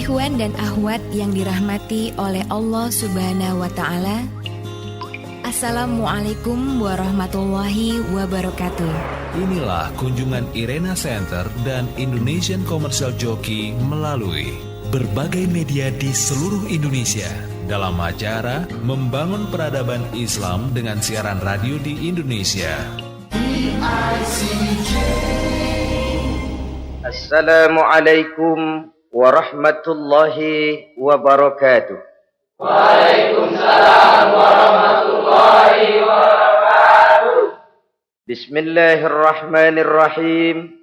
Ikhwan dan akhwat yang dirahmati oleh Allah Subhanahu wa Ta'ala, Assalamualaikum warahmatullahi wabarakatuh. Inilah kunjungan Irena Center dan Indonesian Commercial Jockey melalui berbagai media di seluruh Indonesia dalam acara Membangun Peradaban Islam dengan siaran radio di Indonesia. Assalamualaikum warahmatullahi wabarakatuh. Waalaikumsalam warahmatullahi wabarakatuh. Bismillahirrahmanirrahim.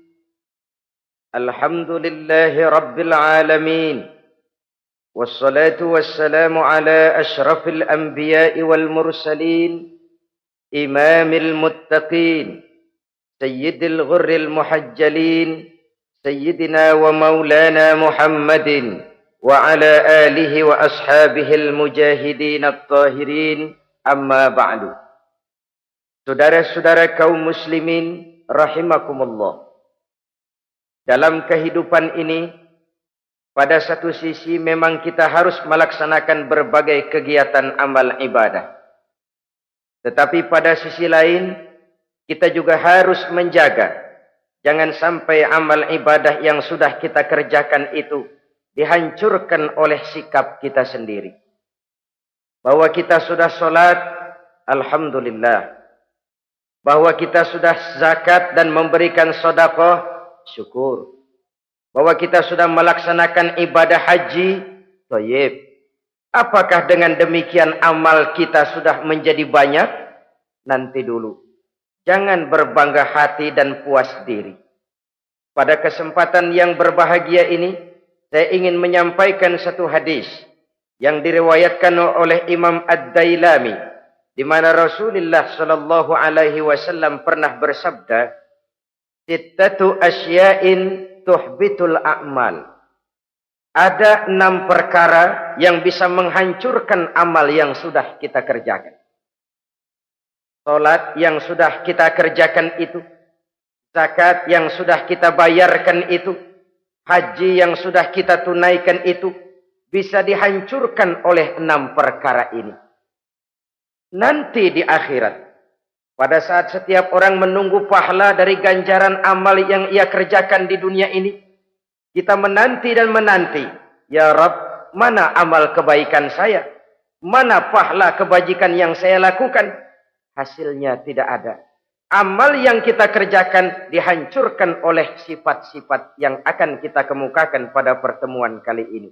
Alhamdulillahi rabbil alamin. Wassalatu wassalamu ala ashrafil anbiya'i wal mursalin, imamil muttaqin, sayyidil ghurril muhajjalin, Sayyidina wa maulana Muhammadin wa ala alihi wa ashabihil mujahidin at-tahirin, amma ba'du. Saudara-saudara kaum muslimin rahimakumullah. Dalam kehidupan ini, pada satu sisi memang kita harus melaksanakan berbagai kegiatan amal ibadah. Tetapi pada sisi lain, kita juga harus menjaga jangan sampai amal ibadah yang sudah kita kerjakan itu dihancurkan oleh sikap kita sendiri. Bahwa kita sudah sholat, alhamdulillah. Bahwa kita sudah zakat dan memberikan sedekah, syukur. Bahwa kita sudah melaksanakan ibadah haji, thayyib. Apakah dengan demikian amal kita sudah menjadi banyak? Nanti dulu. Jangan berbangga hati dan puas diri. Pada kesempatan yang berbahagia ini, saya ingin menyampaikan satu hadis yang diriwayatkan oleh Imam Ad-Dailami, di mana Rasulullah sallallahu alaihi wasallam pernah bersabda, "Sittatu asya'in tuhbitul a'mal." Ada 6 perkara yang bisa menghancurkan amal yang sudah kita kerjakan. Salat yang sudah kita kerjakan itu, zakat yang sudah kita bayarkan itu, haji yang sudah kita tunaikan itu, bisa dihancurkan oleh 6 perkara ini. Nanti di akhirat, pada saat setiap orang menunggu pahala dari ganjaran amal yang ia kerjakan di dunia ini, kita menanti dan menanti, ya Rabb, mana amal kebaikan saya? Mana pahala kebajikan yang saya lakukan? Hasilnya tidak ada. Amal yang kita kerjakan dihancurkan oleh sifat-sifat yang akan kita kemukakan pada pertemuan kali ini.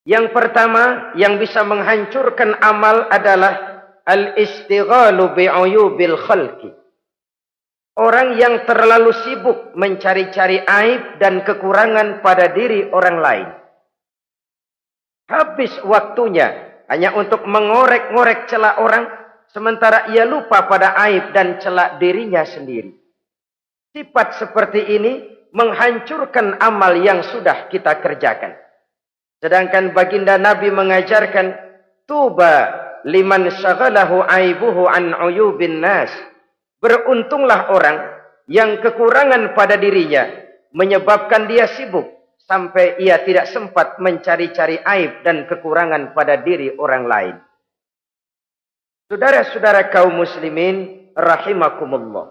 Yang pertama yang bisa menghancurkan amal adalah al-istighalu bi'uyubil khalqi. Orang yang terlalu sibuk mencari-cari aib dan kekurangan pada diri orang lain. Habis waktunya hanya untuk mengorek-ngorek celah orang, sementara ia lupa pada aib dan celak dirinya sendiri. Sifat seperti ini menghancurkan amal yang sudah kita kerjakan. Sedangkan baginda Nabi mengajarkan, tuba liman syaghalahu aibuhu an uyubin nas. Beruntunglah orang yang kekurangan pada dirinya menyebabkan dia sibuk sampai ia tidak sempat mencari-cari aib dan kekurangan pada diri orang lain. Saudara-saudara kaum muslimin rahimakumullah.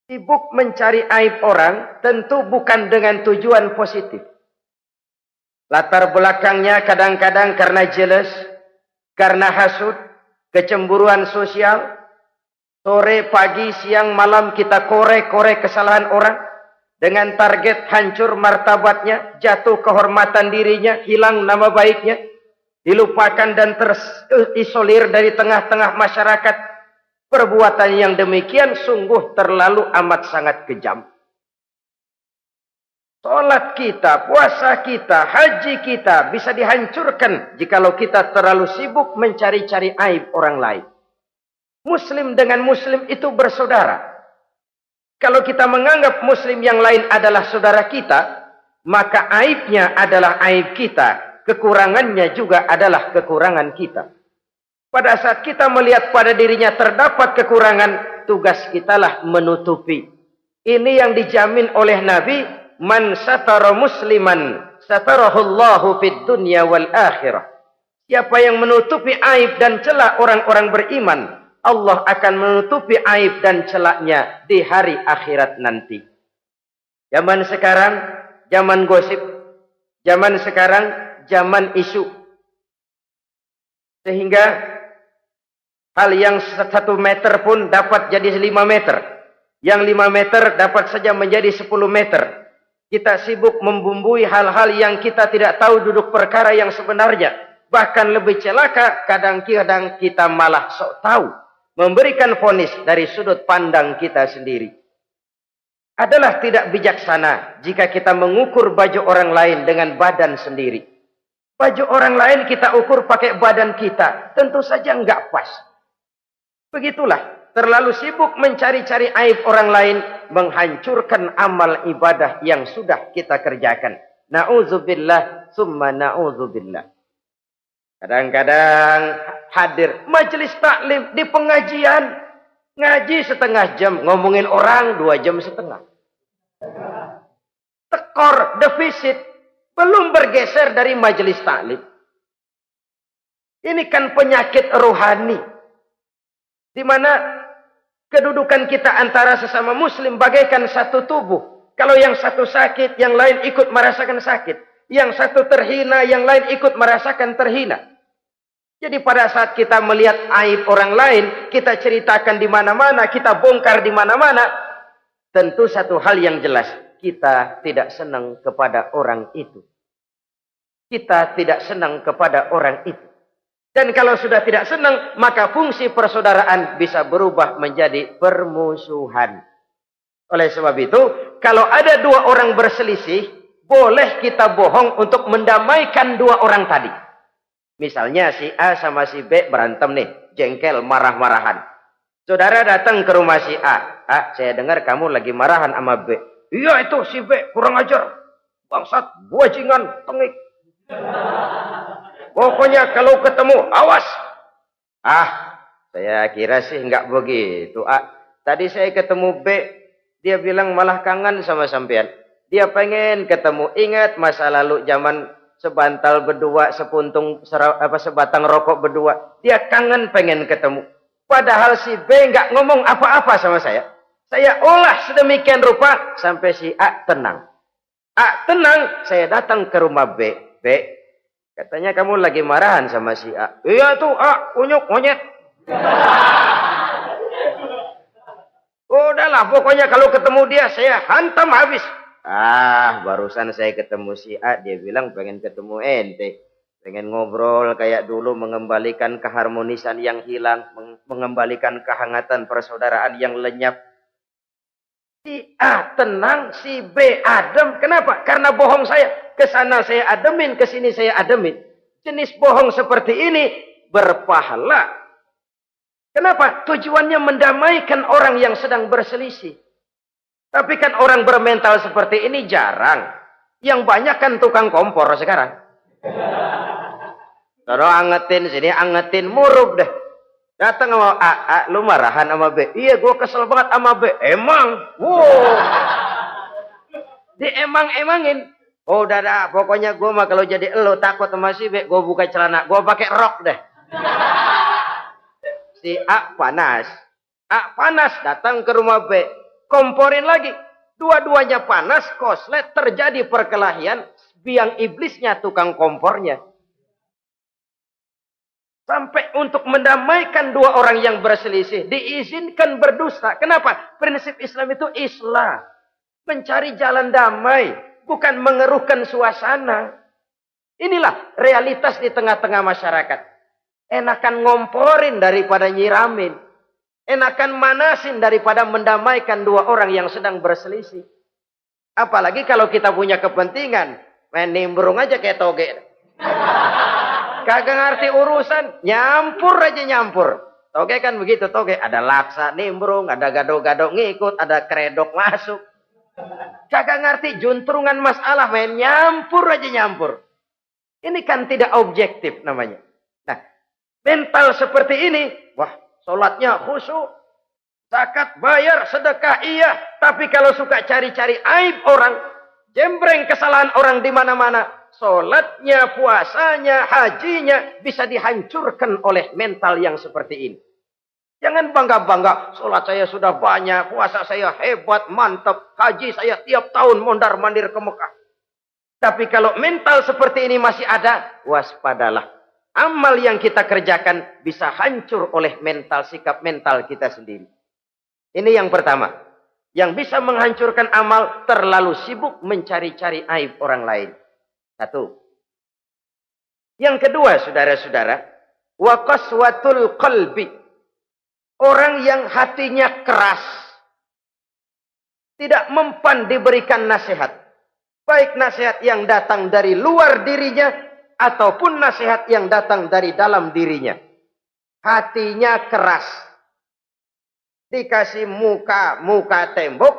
Sibuk mencari aib orang tentu bukan dengan tujuan positif. Latar belakangnya kadang-kadang karena jealous, karena hasud, kecemburuan sosial. Sore, pagi, siang, malam kita korek-korek kesalahan orang dengan target hancur martabatnya, jatuh kehormatan dirinya, hilang nama baiknya, dilupakan dan terisolir dari tengah-tengah masyarakat. Perbuatan yang demikian sungguh terlalu amat sangat kejam. Salat kita, puasa kita, haji kita bisa dihancurkan jikalau kita terlalu sibuk mencari-cari aib orang lain. Muslim dengan muslim itu bersaudara. Kalau kita menganggap muslim yang lain adalah saudara kita, maka aibnya adalah aib kita. Kekurangannya juga adalah kekurangan kita. Pada saat kita melihat pada dirinya terdapat kekurangan, tugas kitalah menutupi. Ini yang dijamin oleh Nabi, man satara musliman satarahullahu fid dunya wal akhirah. Siapa yang menutupi aib dan celak orang-orang beriman, Allah akan menutupi aib dan celaknya di hari akhirat nanti. Zaman sekarang, zaman gosip. Zaman sekarang, zaman isu. Sehingga hal yang 1 meter pun dapat jadi 5 meter. Yang 5 meter dapat saja menjadi 10 meter. Kita sibuk membumbui hal-hal yang kita tidak tahu duduk perkara yang sebenarnya. Bahkan lebih celaka, kadang-kadang kita malah sok tahu. Memberikan vonis dari sudut pandang kita sendiri. Adalah tidak bijaksana jika kita mengukur baju orang lain dengan badan sendiri. Baju orang lain kita ukur pakai badan kita. Tentu saja enggak pas. Begitulah. Terlalu sibuk mencari-cari aib orang lain. Menghancurkan amal ibadah yang sudah kita kerjakan. Na'udzubillah summa na'udzubillah. Kadang-kadang hadir majelis taklim di pengajian. Ngaji setengah jam. Ngomongin orang 2 jam setengah. Tekor, defisit. Belum bergeser dari majelis taklim. Ini kan penyakit rohani. Di mana kedudukan kita antara sesama muslim bagaikan satu tubuh. Kalau yang satu sakit, yang lain ikut merasakan sakit. Yang satu terhina, yang lain ikut merasakan terhina. Jadi pada saat kita melihat aib orang lain, kita ceritakan di mana-mana, kita bongkar di mana-mana. Tentu satu hal yang jelas. Kita tidak senang kepada orang itu. Kita tidak senang kepada orang itu. Dan kalau sudah tidak senang, maka fungsi persaudaraan bisa berubah menjadi permusuhan. Oleh sebab itu, kalau ada 2 orang berselisih, boleh kita bohong untuk mendamaikan 2 orang tadi. Misalnya si A sama si B berantem nih, jengkel, marah-marahan. Saudara datang ke rumah si A. A, saya dengar kamu lagi marahan sama B. Iya itu si B, kurang ajar. Bangsat, bajingan, tengik. Pokoknya kalau ketemu, awas. Ah, saya kira sih enggak begitu. A, tadi saya ketemu B, dia bilang malah kangen sama sampean. Dia pengen ketemu. Ingat masa lalu zaman sebantal berdua, sebatang rokok berdua. Dia kangen pengen ketemu. Padahal si B enggak ngomong apa-apa sama saya. Saya olah sedemikian rupa sampai si A tenang. A tenang, saya datang ke rumah B. B, katanya kamu lagi marahan sama si A. Iya tuh A, kunyuk monyet. Udahlah, pokoknya kalau ketemu dia saya hantam habis. Ah, barusan saya ketemu si A, dia bilang pengen ketemu ente. Pengen ngobrol kayak dulu, mengembalikan keharmonisan yang hilang, mengembalikan kehangatan persaudaraan yang lenyap. Si A tenang, si B adem. Kenapa? Karena bohong saya. Kesana saya ademin, kesini saya ademin. Jenis bohong seperti ini berpahala. Kenapa? Tujuannya mendamaikan orang yang sedang berselisih. Tapi kan orang bermental seperti ini jarang. Yang banyak kan tukang kompor sekarang. Kalau angetin sini, angetin murub deh. Datang sama A, lu marahan sama B. Iya, gue kesel banget sama B. Emang? Wow. Diemang-emangin. Oh, udah dah. Pokoknya gue mah kalau jadi elu takut sama si B. Gue buka celana. Gue pakai rok deh. Si A panas. A panas. Datang ke rumah B. Komporin lagi. Dua-duanya panas. Koslet. Terjadi perkelahian. Biang iblisnya tukang kompornya. Sampai untuk mendamaikan 2 orang yang berselisih. Diizinkan berdusta. Kenapa? Prinsip Islam itu islah. Mencari jalan damai. Bukan mengeruhkan suasana. Inilah realitas di tengah-tengah masyarakat. Enakan ngomporin daripada nyiramin. Enakan manasin daripada mendamaikan 2 orang yang sedang berselisih. Apalagi kalau kita punya kepentingan. Main nimbrung aja kayak toge. Kagak ngerti urusan, nyampur aja nyampur. Toge kan begitu, toge. Ada laksa nimbrung, ada gado-gado ngikut, ada kredok masuk. Kagak ngerti juntrungan masalah, main nyampur aja nyampur. Ini kan tidak objektif namanya. Nah, mental seperti ini, wah, sholatnya khusyuk, zakat bayar, sedekah iya. Tapi kalau suka cari-cari aib orang, Jembreng kesalahan orang di mana-mana. Salatnya, puasanya, hajinya bisa dihancurkan oleh mental yang seperti ini. Jangan bangga-bangga, salat saya sudah banyak, puasa saya hebat, mantap, haji saya tiap tahun mondar-mandir ke Mekah. Tapi kalau mental seperti ini masih ada, waspadalah. Amal yang kita kerjakan bisa hancur oleh mental, sikap mental kita sendiri. Ini yang pertama. Yang bisa menghancurkan amal, terlalu sibuk mencari-cari aib orang lain. Satu. Yang kedua, saudara-saudara, wa qaswatul qalbi. Orang yang hatinya keras, tidak mempan diberikan nasihat. Baik nasihat yang datang dari luar dirinya, ataupun nasihat yang datang dari dalam dirinya. Hatinya keras. Dikasih muka tembok,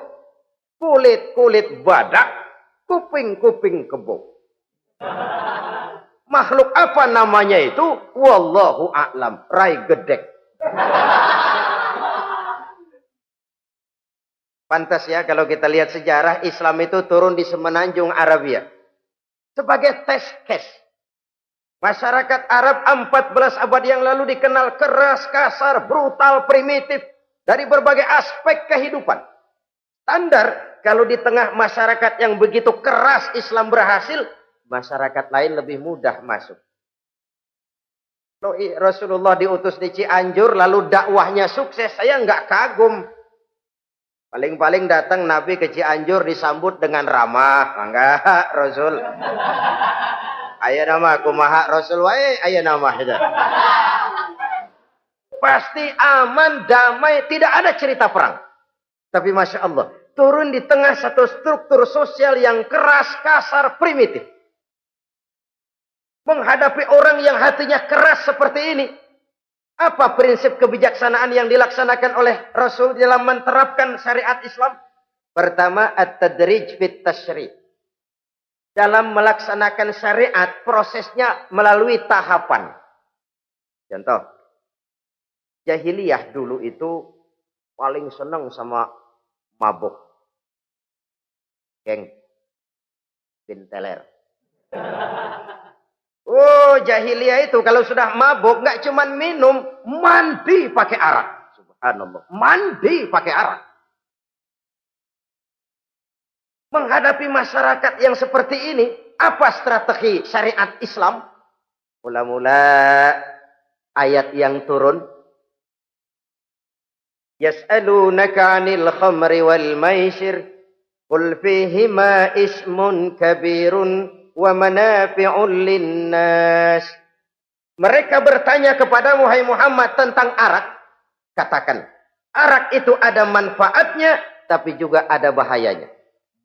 kulit badak, kuping kebo. Makhluk apa namanya itu? Wallahu a'lam. Rai gedek. Pantas ya kalau kita lihat sejarah, Islam itu turun di semenanjung Arabia. Sebagai test case. Masyarakat Arab 14 abad yang lalu dikenal keras, kasar, brutal, primitif. Dari berbagai aspek kehidupan. Standar, kalau di tengah masyarakat yang begitu keras Islam berhasil, masyarakat lain lebih mudah masuk. Rasulullah diutus di Cianjur, lalu dakwahnya sukses, saya nggak kagum. Paling-paling datang Nabi ke Cianjur disambut dengan ramah. Enggak, Rasul. Ayo nama kumaha Rasul wae, ayo nama itu. Pasti aman, damai, tidak ada cerita perang. Tapi Masya Allah, turun di tengah satu struktur sosial yang keras, kasar, primitif. Menghadapi orang yang hatinya keras seperti ini. Apa prinsip kebijaksanaan yang dilaksanakan oleh Rasul dalam menerapkan syariat Islam? Pertama, at-tadrij fit tasyri'. Dalam melaksanakan syariat, prosesnya melalui tahapan. Contoh, jahiliyah dulu itu paling senang sama mabuk. Geng, binteler. Oh, jahiliyah itu kalau sudah mabuk nggak cuma minum, mandi pakai arak. Subhanallah, mandi pakai arak. Menghadapi masyarakat yang seperti ini, apa strategi syariat Islam? Mula-mula ayat yang turun. Yas'alunaka 'anil khamri wal maisir, qul fihima ismun kabirun wa manafi'un linnas. Mereka bertanya kepada Muhammad tentang arak. Katakan, arak itu ada manfaatnya, tapi juga ada bahayanya.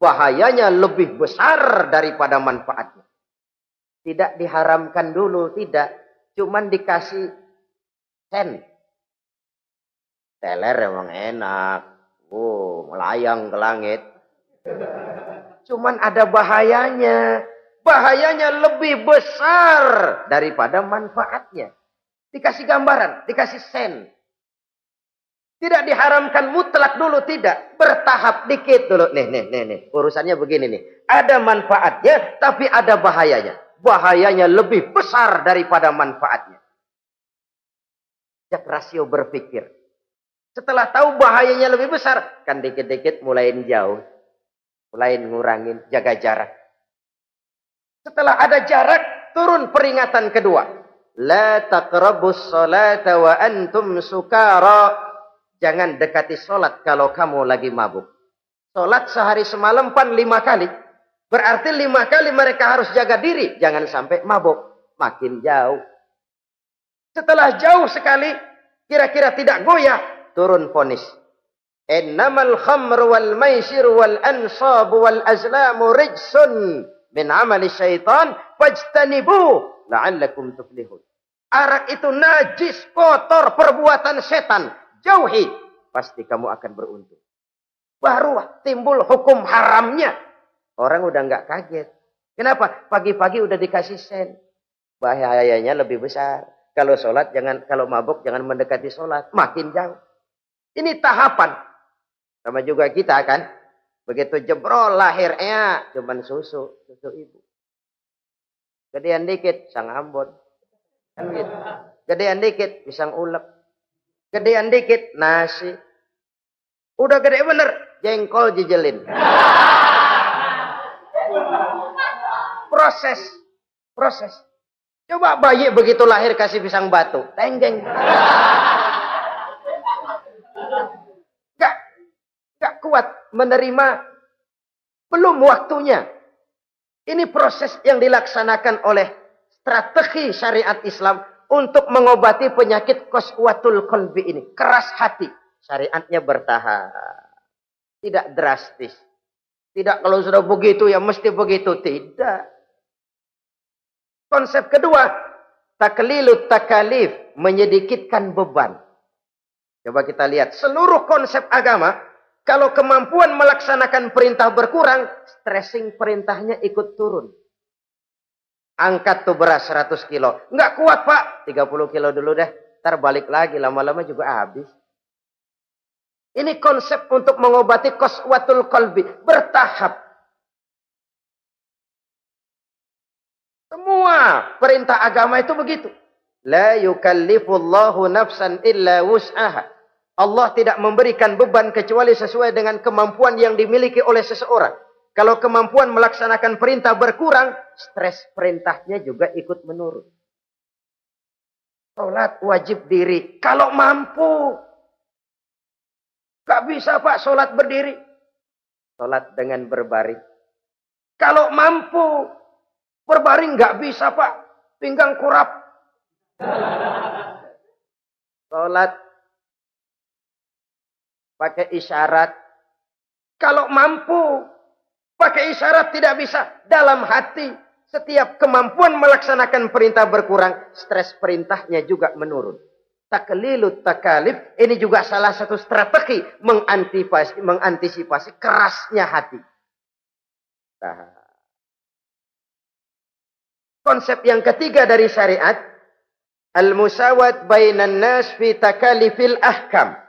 Bahayanya lebih besar daripada manfaatnya. Tidak diharamkan dulu, tidak. Cuman dikasih sen. Teler emang enak. Oh, melayang ke langit. Cuman ada bahayanya. Bahayanya lebih besar daripada manfaatnya. Dikasih gambaran, dikasih sen. Tidak diharamkan mutlak dulu, tidak. Bertahap dikit dulu. Nih. Urusannya begini nih. Ada manfaatnya, tapi ada bahayanya. Bahayanya lebih besar daripada manfaatnya. Jak rasio berpikir. Setelah tahu bahayanya lebih besar, kan dikit-dikit mulain jauh. Mulain ngurangin, jaga jarak. Setelah ada jarak, turun peringatan kedua. La taqrabus salata wa antum sukara. Jangan dekati solat kalau kamu lagi mabuk. Solat sehari semalam 5 kali. Berarti 5 kali mereka harus jaga diri. Jangan sampai mabuk. Makin jauh. Setelah jauh sekali, kira-kira tidak goyah, turun vonis. Innamal khamru wal maisir wal ansabu wal azlamu rijsun min amali syaitan fajtanibu la'allakum tuflihun. Arak itu najis, kotor, perbuatan setan. Jauhi, pasti kamu akan beruntung. Baru timbul hukum haramnya. Orang udah nggak kaget. Kenapa? Pagi-pagi udah dikasih sen. Bahayanya lebih besar. Kalau sholat jangan, kalau mabuk jangan mendekati sholat. Makin jauh. Ini tahapan. Sama juga kita kan. Begitu jebrol lahirnya cuman susu ibu. Gedean dikit sang Ambon. Kan gitu. Gedean dikit pisang ulek. Gedean dikit nasi. Udah gede bener jengkol jijelin. Proses. Coba bayi begitu lahir kasih pisang batu, tenggeng. Gak kuat menerima, belum waktunya. Ini proses yang dilaksanakan oleh strategi syariat Islam untuk mengobati penyakit qaswatul qalbi ini. Keras hati. Syariatnya bertahap. Tidak drastis. Tidak kalau sudah begitu ya mesti begitu. Tidak. Konsep kedua, taklilut takalif, menyedikitkan beban. Coba kita lihat, seluruh konsep agama, kalau kemampuan melaksanakan perintah berkurang, stressing perintahnya ikut turun. Angkat tuh beras 100 kilo. Nggak kuat pak, 30 kilo dulu deh. Ntar balik lagi, lama-lama juga habis. Ini konsep untuk mengobati qaswatul qalbi. Bertahap. Semua perintah agama itu begitu. La yukallifullahu nafsan illa wus'aha. Allah tidak memberikan beban kecuali sesuai dengan kemampuan yang dimiliki oleh seseorang. Kalau kemampuan melaksanakan perintah berkurang, stres perintahnya juga ikut menurun. Salat wajib diri. Kalau mampu. Gak bisa pak salat berdiri. Salat dengan berbaring. Kalau mampu. Berbaring gak bisa pak. Pinggang kurap. Salat pakai isyarat. Kalau mampu pakai isyarat tidak bisa. Dalam hati setiap kemampuan melaksanakan perintah berkurang, stres perintahnya juga menurun. Taklilut takalif ini juga salah satu strategi mengantisipasi kerasnya hati. Nah. Konsep yang ketiga dari syariat, al-musawat bainan nas fi takalifil ahkam.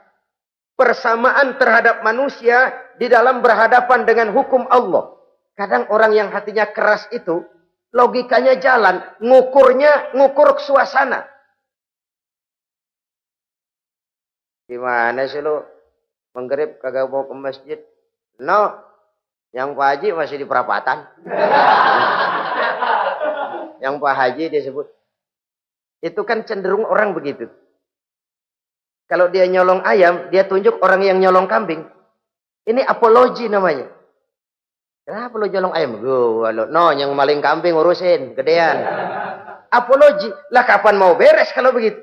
Persamaan terhadap manusia di dalam berhadapan dengan hukum Allah. Kadang orang yang hatinya keras itu, logikanya jalan, ngukur suasana. Gimana sih lu? Menggerib kagak mau ke masjid? No, yang Pak Haji masih di perapatan. Yang Pak Haji disebut. Itu kan cenderung orang begitu. Kalau dia nyolong ayam, dia tunjuk orang yang nyolong kambing. Ini apologi namanya. Kenapa lu nyolong ayam? No, yang maling kambing urusin, gedean. Apologi. Lah kapan mau beres kalau begitu?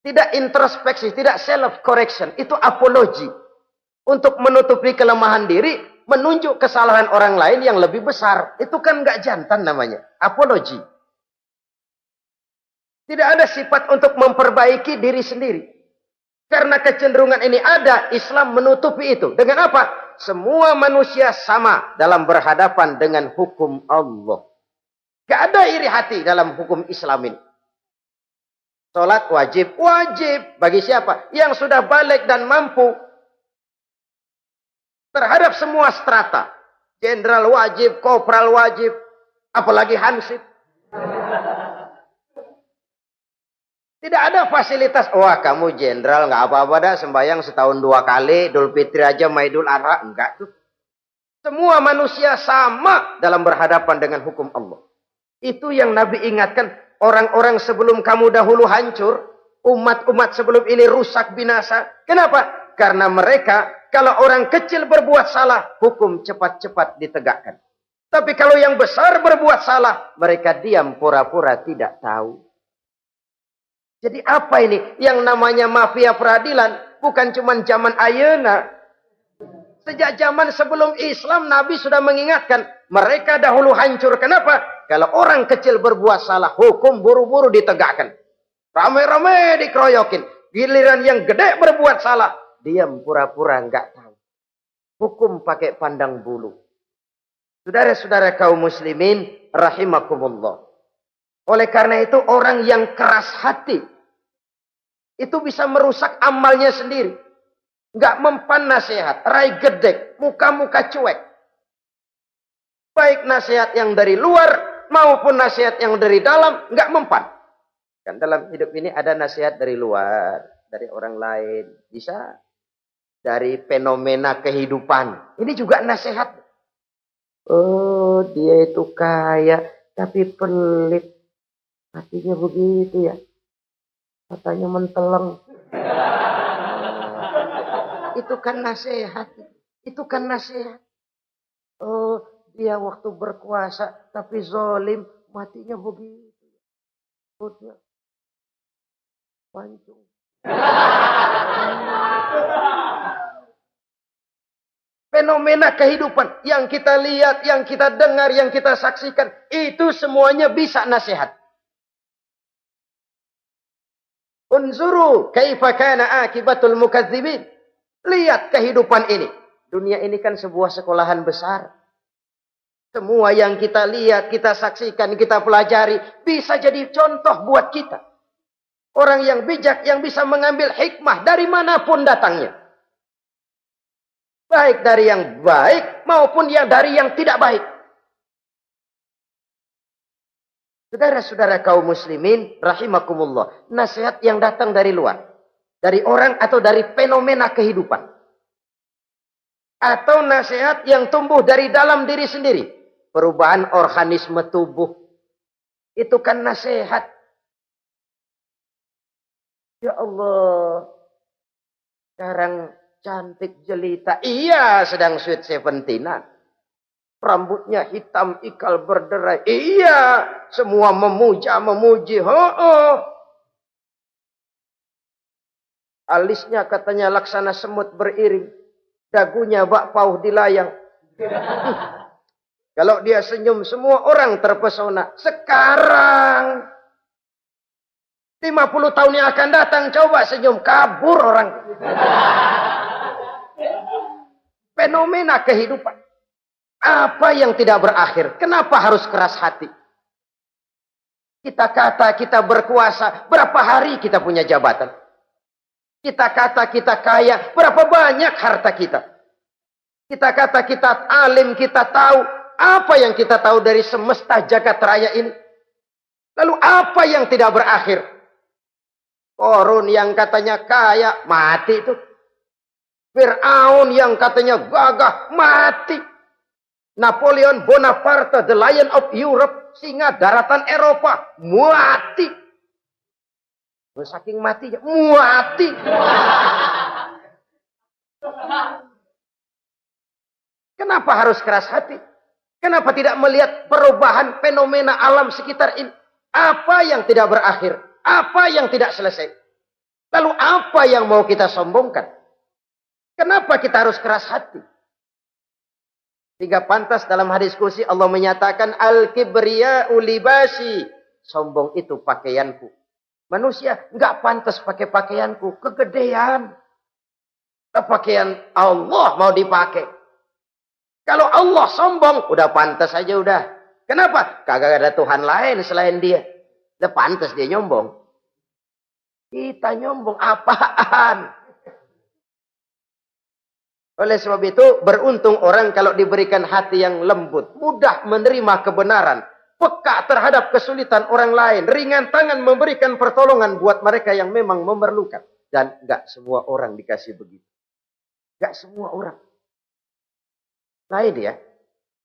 Tidak introspeksi, tidak self correction. Itu apologi. Untuk menutupi kelemahan diri, menunjuk kesalahan orang lain yang lebih besar. Itu kan nggak jantan namanya. Apologi. Tidak ada sifat untuk memperbaiki diri sendiri. Karena kecenderungan ini ada, Islam menutupi itu. Dengan apa? Semua manusia sama dalam berhadapan dengan hukum Allah. Gak ada iri hati dalam hukum Islam ini. Salat wajib. Wajib. Bagi siapa? Yang sudah balik dan mampu. Terhadap semua strata. Jenderal wajib, kopral wajib. Apalagi hansip. Tidak ada fasilitas. Wah kamu jenderal nggak apa-apa dah sembahyang setahun 2 kali. Idul Fitri aja sama Idul Adha. Enggak tuh. Semua manusia sama dalam berhadapan dengan hukum Allah. Itu yang Nabi ingatkan. Orang-orang sebelum kamu dahulu hancur. Umat-umat sebelum ini rusak binasa. Kenapa? Karena mereka kalau orang kecil berbuat salah. Hukum cepat-cepat ditegakkan. Tapi kalau yang besar berbuat salah. Mereka diam pura-pura tidak tahu. Jadi apa ini? Yang namanya mafia peradilan bukan cuma zaman ayeuna. Sejak zaman sebelum Islam Nabi sudah mengingatkan. Mereka dahulu hancur. Kenapa? Kalau orang kecil berbuat salah, hukum buru-buru ditegakkan. Rame-rame dikeroyokin. Giliran yang gede berbuat salah, diam pura-pura enggak tahu. Hukum pakai pandang bulu. Saudara-saudara kaum muslimin rahimakumullah. Oleh karena itu orang yang keras hati itu bisa merusak amalnya sendiri. Nggak mempan nasihat, rai gedek, muka-muka cuek. Baik nasihat yang dari luar maupun nasihat yang dari dalam, nggak mempan. Kan dalam hidup ini ada nasihat dari luar, dari orang lain, bisa dari fenomena kehidupan. Ini juga nasihat. Oh, dia itu kaya tapi pelit. Hatinya begitu ya. Katanya menteleng. Itu kan nasihat. Itu kan nasihat. Oh, dia waktu berkuasa tapi zalim, matinya begitu. Perutnya pancung. Fenomena kehidupan yang kita lihat, yang kita dengar, yang kita saksikan, itu semuanya bisa nasihat. Unzuru kaifa kana akibatul mukadzibin. Lihat kehidupan ini. Dunia ini kan sebuah sekolahan besar. Semua yang kita lihat, kita saksikan, kita pelajari, bisa jadi contoh buat kita. Orang yang bijak, yang bisa mengambil hikmah dari manapun datangnya. Baik dari yang baik, maupun dari yang tidak baik. Saudara-saudara kaum muslimin, rahimakumullah. Nasihat yang datang dari luar. Dari orang atau dari fenomena kehidupan. Atau nasihat yang tumbuh dari dalam diri sendiri. Perubahan organisme tubuh. Itu kan nasihat. Ya Allah. Sekarang cantik jelita. Iya, sedang sweet 17-an. Rambutnya hitam, ikal berderai. Iya, semua memuja, memuji. Alisnya katanya laksana semut beriring. Dagunya bak pauh dilayang. Kalau dia senyum, semua orang terpesona. Sekarang 50 tahun yang akan datang, coba senyum, kabur orang. Fenomena kehidupan. Apa yang tidak berakhir? Kenapa harus keras hati? Kita kata kita berkuasa, berapa hari kita punya jabatan? Kita kata kita kaya, berapa banyak harta kita? Kita kata kita alim, kita tahu. Apa yang kita tahu dari semesta jagat raya ini? Lalu apa yang tidak berakhir? Korun yang katanya kaya, mati itu. Fir'aun yang katanya gagah, mati. Napoleon Bonaparte, the Lion of Europe, singa daratan Eropa, mati. Saking matinya, mati. Kenapa harus keras hati? Kenapa tidak melihat perubahan fenomena alam sekitar ini? Apa yang tidak berakhir? Apa yang tidak selesai? Lalu apa yang mau kita sombongkan? Kenapa kita harus keras hati? Sehingga pantas dalam hadis kursi Allah menyatakan al-kibriya'u libasi. Sombong itu pakaianku. Manusia nggak pantas pakai pakaianku, kegedean. Pakaian Allah mau dipakai. Kalau Allah sombong, udah pantas aja udah. Kenapa? Kagak ada Tuhan lain selain Dia. Udah pantas dia nyombong. Kita nyombong apaan? Oleh sebab itu, beruntung orang kalau diberikan hati yang lembut, mudah menerima kebenaran, peka terhadap kesulitan orang lain, ringan tangan memberikan pertolongan buat mereka yang memang memerlukan. Dan gak semua orang dikasih begitu. Gak semua orang. Lain ya,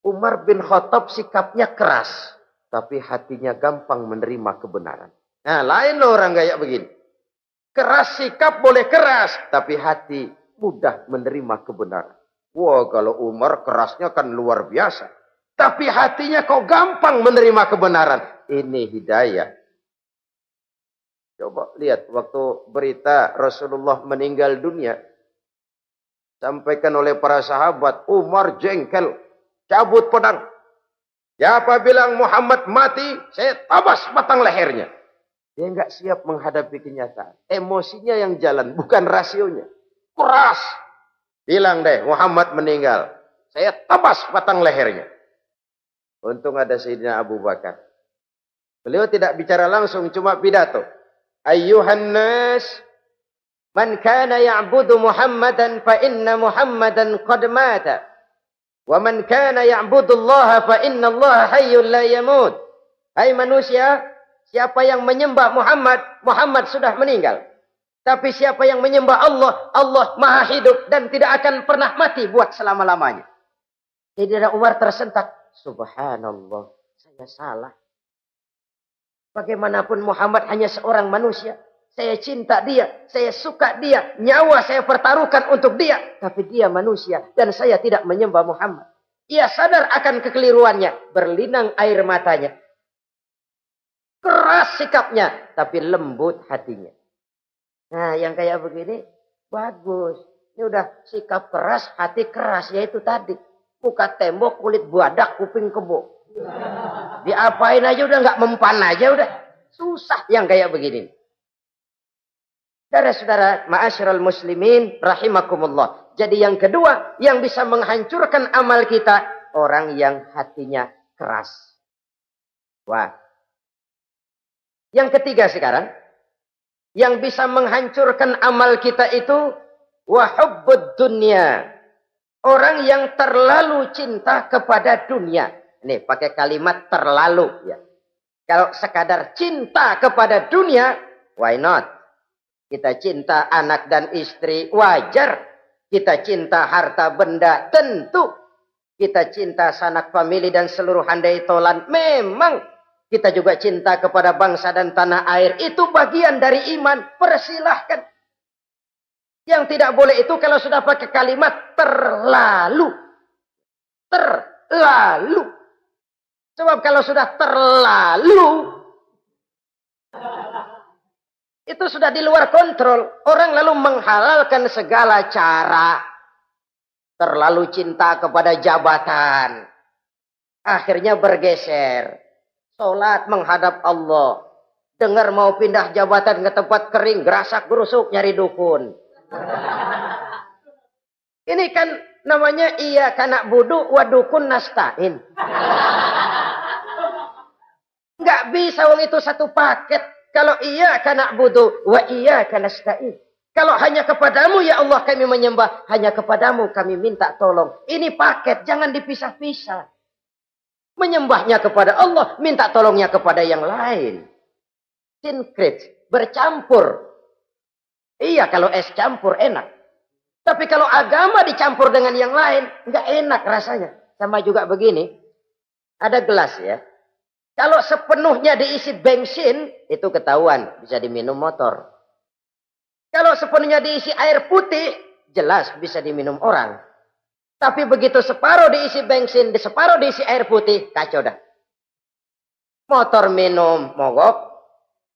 Umar bin Khattab sikapnya keras, tapi hatinya gampang menerima kebenaran. Nah, lain loh orang kayak begini. Keras sikap boleh keras, tapi hati mudah menerima kebenaran. Wah, kalau Umar kerasnya kan luar biasa. Tapi hatinya kok gampang menerima kebenaran. Ini hidayah. Coba lihat waktu berita Rasulullah meninggal dunia. Sampaikan oleh para sahabat, Umar jengkel, cabut pedang. Siapa bilang Muhammad mati, saya tabas batang lehernya. Dia nggak siap menghadapi kenyataan. Emosinya yang jalan, bukan rasionya. Keras. Bilang deh, Muhammad meninggal. Saya tabas batang lehernya. Untung ada Sayyidina Abu Bakar. Beliau tidak bicara langsung, cuma pidato. Ayyuhan nas, Man kana ya'budu Muhammadan fa inna Muhammadan qad mata. Wa man kana ya'budu Allah fa inna Allah hayyul la yamut. Hai manusia, siapa yang menyembah Muhammad, Muhammad sudah meninggal. Tapi siapa yang menyembah Allah, Allah maha hidup dan tidak akan pernah mati buat selama-lamanya. Sayyidina Umar tersentak. Subhanallah, saya salah. Bagaimanapun Muhammad hanya seorang manusia. Saya cinta dia, saya suka dia, nyawa saya pertaruhkan untuk dia. Tapi dia manusia dan saya tidak menyembah Muhammad. Ia sadar akan kekeliruannya, berlinang air matanya. Keras sikapnya, tapi lembut hatinya. Nah, yang kayak begini, bagus. Ini udah sikap keras, hati keras, yaitu tadi. Muka tembok, kulit badak, kuping kebo. Diapain aja udah nggak mempan aja udah. Susah yang kayak begini. Saudara-saudara, ma'asyiral muslimin rahimakumullah. Jadi yang kedua yang bisa menghancurkan amal kita, orang yang hatinya keras. Wah. Yang ketiga sekarang, yang bisa menghancurkan amal kita itu wa hubbud dunya. Orang yang terlalu cinta kepada dunia. Nih, pakai kalimat terlalu ya. Kalau sekadar cinta kepada dunia, why not? Kita cinta anak dan istri, wajar. Kita cinta harta benda, tentu. Kita cinta sanak famili dan seluruh handai tolan, memang. Kita juga cinta kepada bangsa dan tanah air. Itu bagian dari iman, persilahkan. Yang tidak boleh itu kalau sudah pakai kalimat terlalu. Terlalu. Sebab kalau sudah terlalu, itu sudah di luar kontrol. Orang lalu menghalalkan segala cara. Terlalu cinta kepada jabatan. Akhirnya bergeser. Sholat menghadap Allah. Dengar mau pindah jabatan ke tempat kering, gerasak gerusuk nyari dukun. Ini kan namanya iya kana budu wa dukun nasta'in. Enggak bisa wong itu satu paket. Kalau iya kana budu wa iya kana nasta'in. Kalau hanya kepadamu ya Allah kami menyembah, hanya kepadamu kami minta tolong. Ini paket, jangan dipisah-pisah. Menyembahnya kepada Allah, minta tolongnya kepada yang lain. Sinkret, bercampur. Iya, kalau es campur enak. Tapi kalau agama dicampur dengan yang lain, nggak enak rasanya. Sama juga begini. Ada gelas ya. Kalau sepenuhnya diisi bensin, itu ketahuan. Bisa diminum motor. Kalau sepenuhnya diisi air putih, jelas bisa diminum orang. Tapi begitu separuh diisi bensin, separuh diisi air putih, kacau dah. Motor minum, mogok.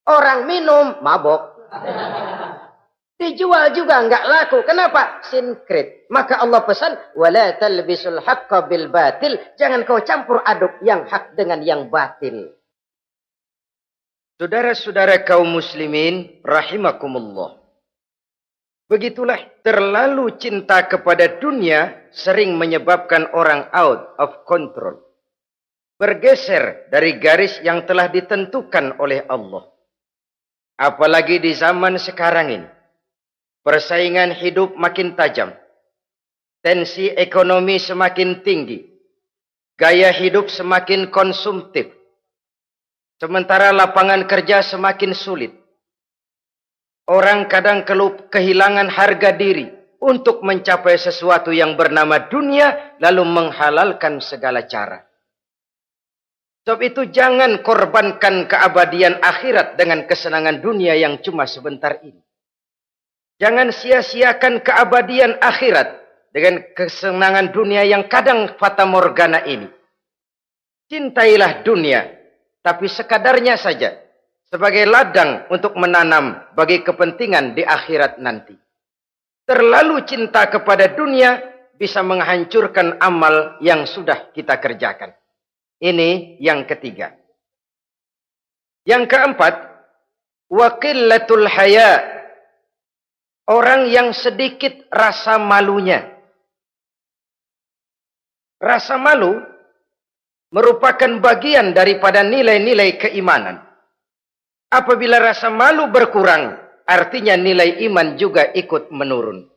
Orang minum, mabok. Dijual juga enggak laku. Kenapa? Sinkret. Maka Allah pesan, wala talbisul haqqa bil batil. Jangan kau campur aduk yang hak dengan yang batil. Saudara-saudara kaum muslimin rahimakumullah. Begitulah terlalu cinta kepada dunia sering menyebabkan orang out of control. Bergeser dari garis yang telah ditentukan oleh Allah. Apalagi di zaman sekarang ini. Persaingan hidup makin tajam. Tensi ekonomi semakin tinggi. Gaya hidup semakin konsumtif. Sementara lapangan kerja semakin sulit. Orang kadang kehilangan harga diri untuk mencapai sesuatu yang bernama dunia, lalu menghalalkan segala cara. Sebab itu jangan korbankan keabadian akhirat dengan kesenangan dunia yang cuma sebentar ini. Jangan sia-siakan keabadian akhirat dengan kesenangan dunia yang kadang fata morgana ini. Cintailah dunia, tapi sekadarnya saja. Sebagai ladang untuk menanam bagi kepentingan di akhirat nanti. Terlalu cinta kepada dunia bisa menghancurkan amal yang sudah kita kerjakan. Ini yang ketiga. Yang keempat, waqillatul haya. Orang yang sedikit rasa malunya. Rasa malu merupakan bagian daripada nilai-nilai keimanan. Apabila rasa malu berkurang, artinya nilai iman juga ikut menurun.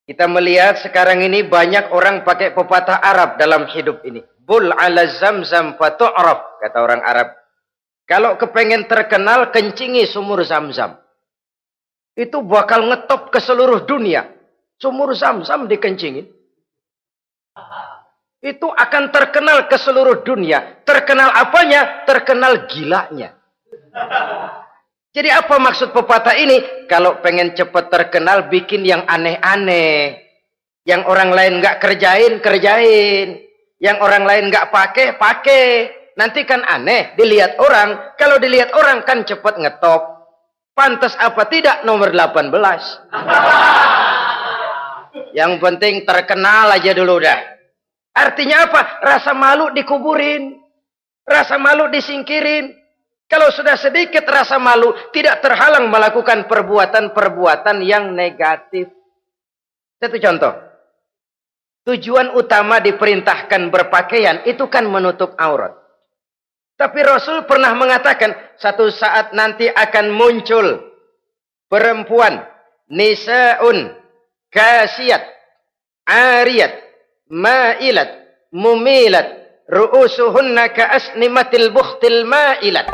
Kita melihat sekarang ini banyak orang pakai pepatah Arab dalam hidup ini. Bul ala zamzam fatu'raf, kata orang Arab. Kalau kepengen terkenal, kencingi sumur Zamzam. Itu bakal ngetop ke seluruh dunia. Sumur Zamzam dikencingin. Itu akan terkenal ke seluruh dunia. Terkenal apanya? Terkenal gilanya. Jadi apa maksud pepatah ini? Kalau pengen cepat terkenal, bikin yang aneh-aneh. Yang orang lain nggak kerjain, kerjain. Yang orang lain nggak pakai, pakai. Nanti kan aneh, dilihat orang. Kalau dilihat orang kan cepat ngetop. Pantas apa tidak nomor 18. Yang penting terkenal aja dulu dah. Artinya apa? Rasa malu dikuburin. Rasa malu disingkirin. Kalau sudah sedikit rasa malu, tidak terhalang melakukan perbuatan-perbuatan yang negatif. Satu contoh. Tujuan utama diperintahkan berpakaian itu kan menutup aurat. Tapi Rasul pernah mengatakan, satu saat nanti akan muncul perempuan, nisaun, kasiyat, ariyat, ma'ilat, mumilat, ru'usuhunna ka'asnimatil bukhtil ma'ilat.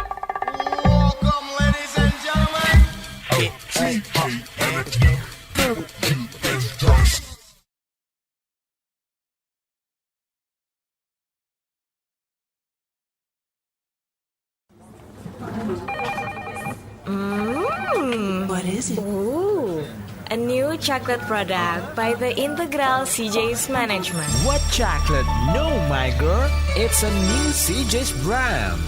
What is it? Ooh, a new chocolate product by the Integral CJ's Management. What chocolate? No, my girl. It's a new CJ's brand.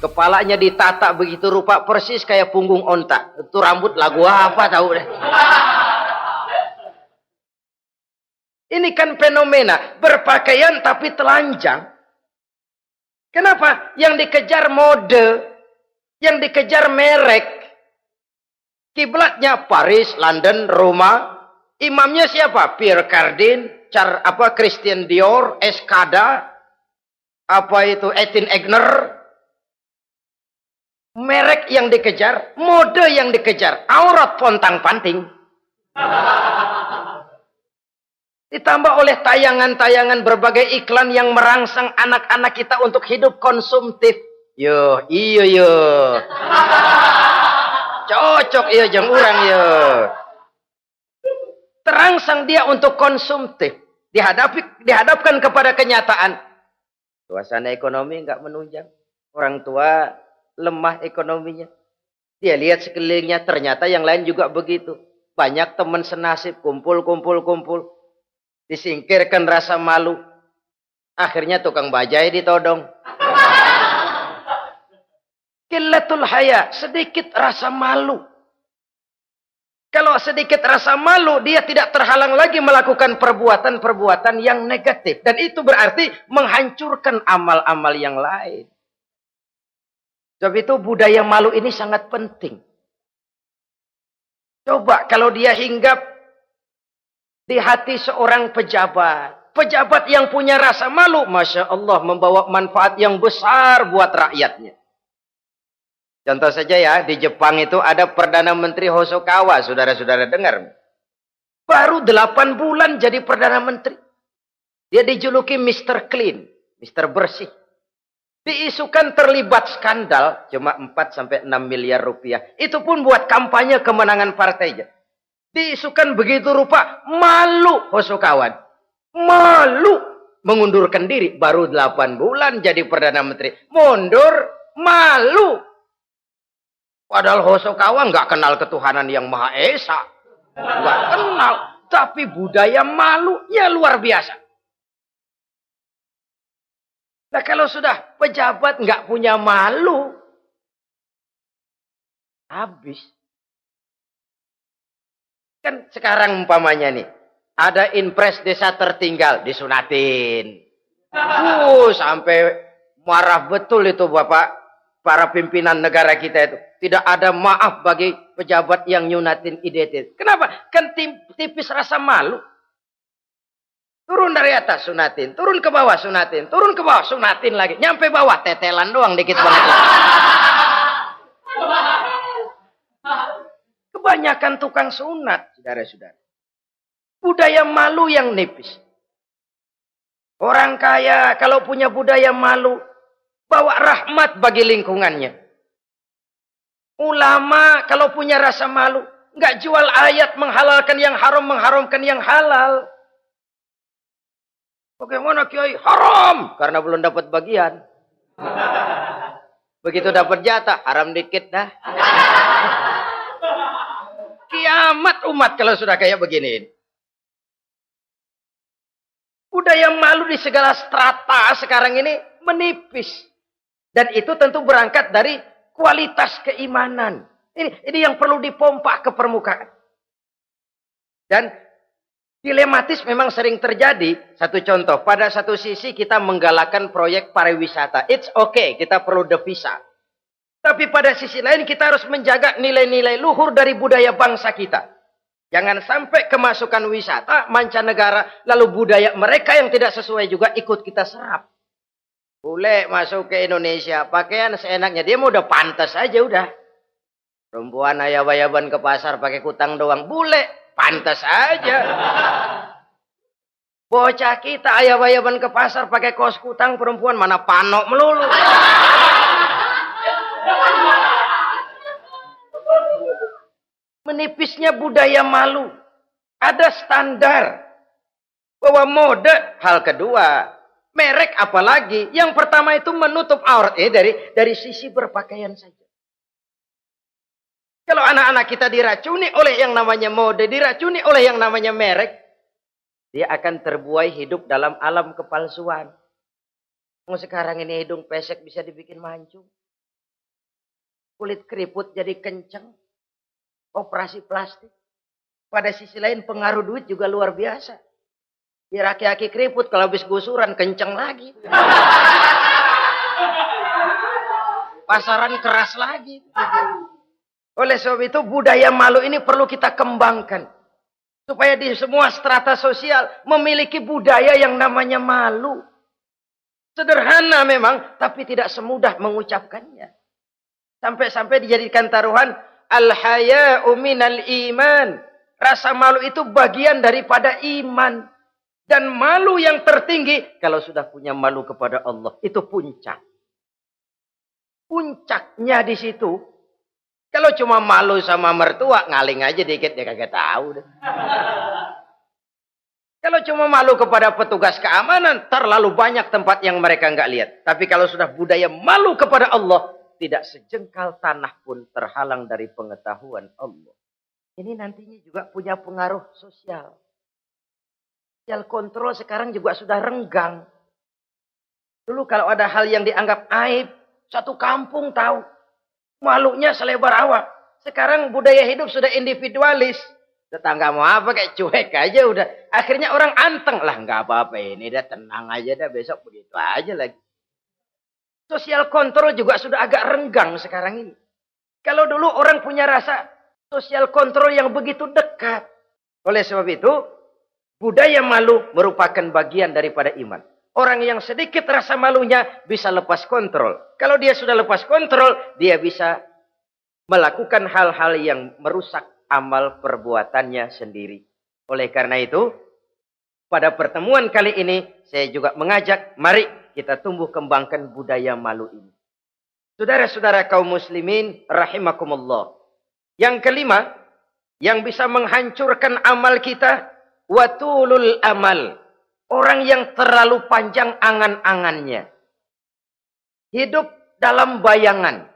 Kepalanya ditata begitu rupa persis kayak punggung onta. Itu rambut lagu apa tahu deh. Ini kan fenomena berpakaian tapi telanjang. Kenapa? Yang dikejar mode, yang dikejar merek. Kiblatnya Paris, London, Roma. Imamnya siapa? Pierre Cardin, Christian Dior, Escada, Etienne Egner. Merek yang dikejar, mode yang dikejar, aurat pontang-panting. Ditambah oleh tayangan-tayangan berbagai iklan yang merangsang anak-anak kita untuk hidup konsumtif. Yo, iyo. Cocok iya jeng urang yo. Terangsang dia untuk konsumtif. Dihadapkan kepada kenyataan. Suasana ekonomi nggak menunjang. Orang tua lemah ekonominya. Dia lihat sekelilingnya, ternyata yang lain juga begitu. Banyak teman senasib, kumpul. Disingkirkan rasa malu. Akhirnya tukang bajai ditodong. Qillatul haya, sedikit rasa malu. Kalau sedikit rasa malu, dia tidak terhalang lagi melakukan perbuatan-perbuatan yang negatif. Dan itu berarti menghancurkan amal-amal yang lain. Sebab itu budaya malu ini sangat penting. Coba kalau dia hinggap di hati seorang pejabat. Pejabat yang punya rasa malu, Masya Allah, membawa manfaat yang besar buat rakyatnya. Contoh saja ya, di Jepang itu ada Perdana Menteri Hosokawa, saudara-saudara dengar. Baru 8 bulan jadi Perdana Menteri. Dia dijuluki Mr. Clean, Mr. Bersih. Diisukan terlibat skandal, cuma 4-6 miliar rupiah. Itu pun buat kampanye kemenangan partainya. Diisukan begitu rupa, malu Hosokawa. Malu mengundurkan diri, baru 8 bulan jadi Perdana Menteri. Mundur, malu. Padahal Hosokawa nggak kenal ketuhanan yang Maha Esa. Nggak kenal. Tapi budaya malunya luar biasa. Nah kalau sudah pejabat nggak punya malu. Habis. Kan sekarang umpamanya nih. Ada impres desa tertinggal. Disunatin. Sampai marah betul itu Bapak. Para pimpinan negara kita itu. Tidak ada maaf bagi pejabat yang nyunatin IDT. Kenapa? Kan tipis rasa malu. Turun dari atas sunatin. Turun ke bawah sunatin. Turun ke bawah sunatin lagi. Nyampe bawah tetelan doang dikit banget. kebanyakan tukang sunat, saudara-saudara. Budaya malu yang nipis. Orang kaya kalau punya budaya malu, bawa rahmat bagi lingkungannya. Ulama kalau punya rasa malu, nggak jual ayat menghalalkan yang haram, mengharamkan yang halal. Bagaimana Kiai? Haram karena belum dapat bagian. Begitu dapat jatah, haram dikit dah. Kiamat umat kalau sudah kayak begini. Budaya malu di segala strata sekarang ini menipis. Dan itu tentu berangkat dari kualitas keimanan. Ini yang perlu dipompa ke permukaan. Dan dilematis memang sering terjadi. Satu contoh, pada satu sisi kita menggalakkan proyek pariwisata. It's okay, kita perlu devisa. Tapi pada sisi lain kita harus menjaga nilai-nilai luhur dari budaya bangsa kita. Jangan sampai kemasukan wisata mancanegara, lalu budaya mereka yang tidak sesuai juga ikut kita serap. Bule masuk ke Indonesia, pakaian seenaknya, dia mau udah pantas aja udah. Perempuan ayab-ayaban ke pasar pakai kutang doang, bule pantas aja. Bocah kita ayab-ayaban ke pasar pakai kaos kutang, perempuan mana panok melulu. Menipisnya budaya malu. Ada standar. Bahwa mode, hal kedua. Merek apalagi. Yang pertama itu menutup aurat. Dari sisi berpakaian saja. Kalau anak-anak kita diracuni oleh yang namanya mode, diracuni oleh yang namanya merek, dia akan terbuai hidup dalam alam kepalsuan. Sekarang ini hidung pesek bisa dibikin mancung. Kulit keriput jadi kenceng. Operasi plastik. Pada sisi lain pengaruh duit juga luar biasa. Ya aki-aki keriput kalau habis gusuran kenceng lagi. Pasaran keras lagi. Oleh sebab itu budaya malu ini perlu kita kembangkan. Supaya di semua strata sosial memiliki budaya yang namanya malu. Sederhana memang, tapi tidak semudah mengucapkannya. Sampai-sampai dijadikan taruhan al-haya'u minal iman. Rasa malu itu bagian daripada iman. Dan malu yang tertinggi, kalau sudah punya malu kepada Allah, itu puncak. Puncaknya di situ. Kalau cuma malu sama mertua, ngaling aja dikit, dia kagak tahu. Kalau cuma malu kepada petugas keamanan, terlalu banyak tempat yang mereka nggak lihat. Tapi kalau sudah budaya malu kepada Allah, tidak sejengkal tanah pun terhalang dari pengetahuan Allah. Ini nantinya juga punya pengaruh sosial. Sosial kontrol sekarang juga sudah renggang. Dulu kalau ada hal yang dianggap aib, satu kampung tahu. Malunya selebar awak. Sekarang budaya hidup sudah individualis. Tetangga mau apa kayak cuek aja udah. Akhirnya orang anteng. Lah nggak apa-apa ini, dah tenang aja dah, besok begitu aja lagi. Sosial kontrol juga sudah agak renggang sekarang ini. Kalau dulu orang punya rasa sosial kontrol yang begitu dekat. Oleh sebab itu, budaya malu merupakan bagian daripada iman. Orang yang sedikit rasa malunya bisa lepas kontrol. Kalau dia sudah lepas kontrol, dia bisa melakukan hal-hal yang merusak amal perbuatannya sendiri. Oleh karena itu, pada pertemuan kali ini, saya juga mengajak, mari kita tumbuh kembangkan budaya malu ini. Saudara-saudara kaum muslimin, rahimakumullah. Yang kelima, yang bisa menghancurkan amal kita, watulul amal. Orang yang terlalu panjang angan-angannya. Hidup dalam bayangan.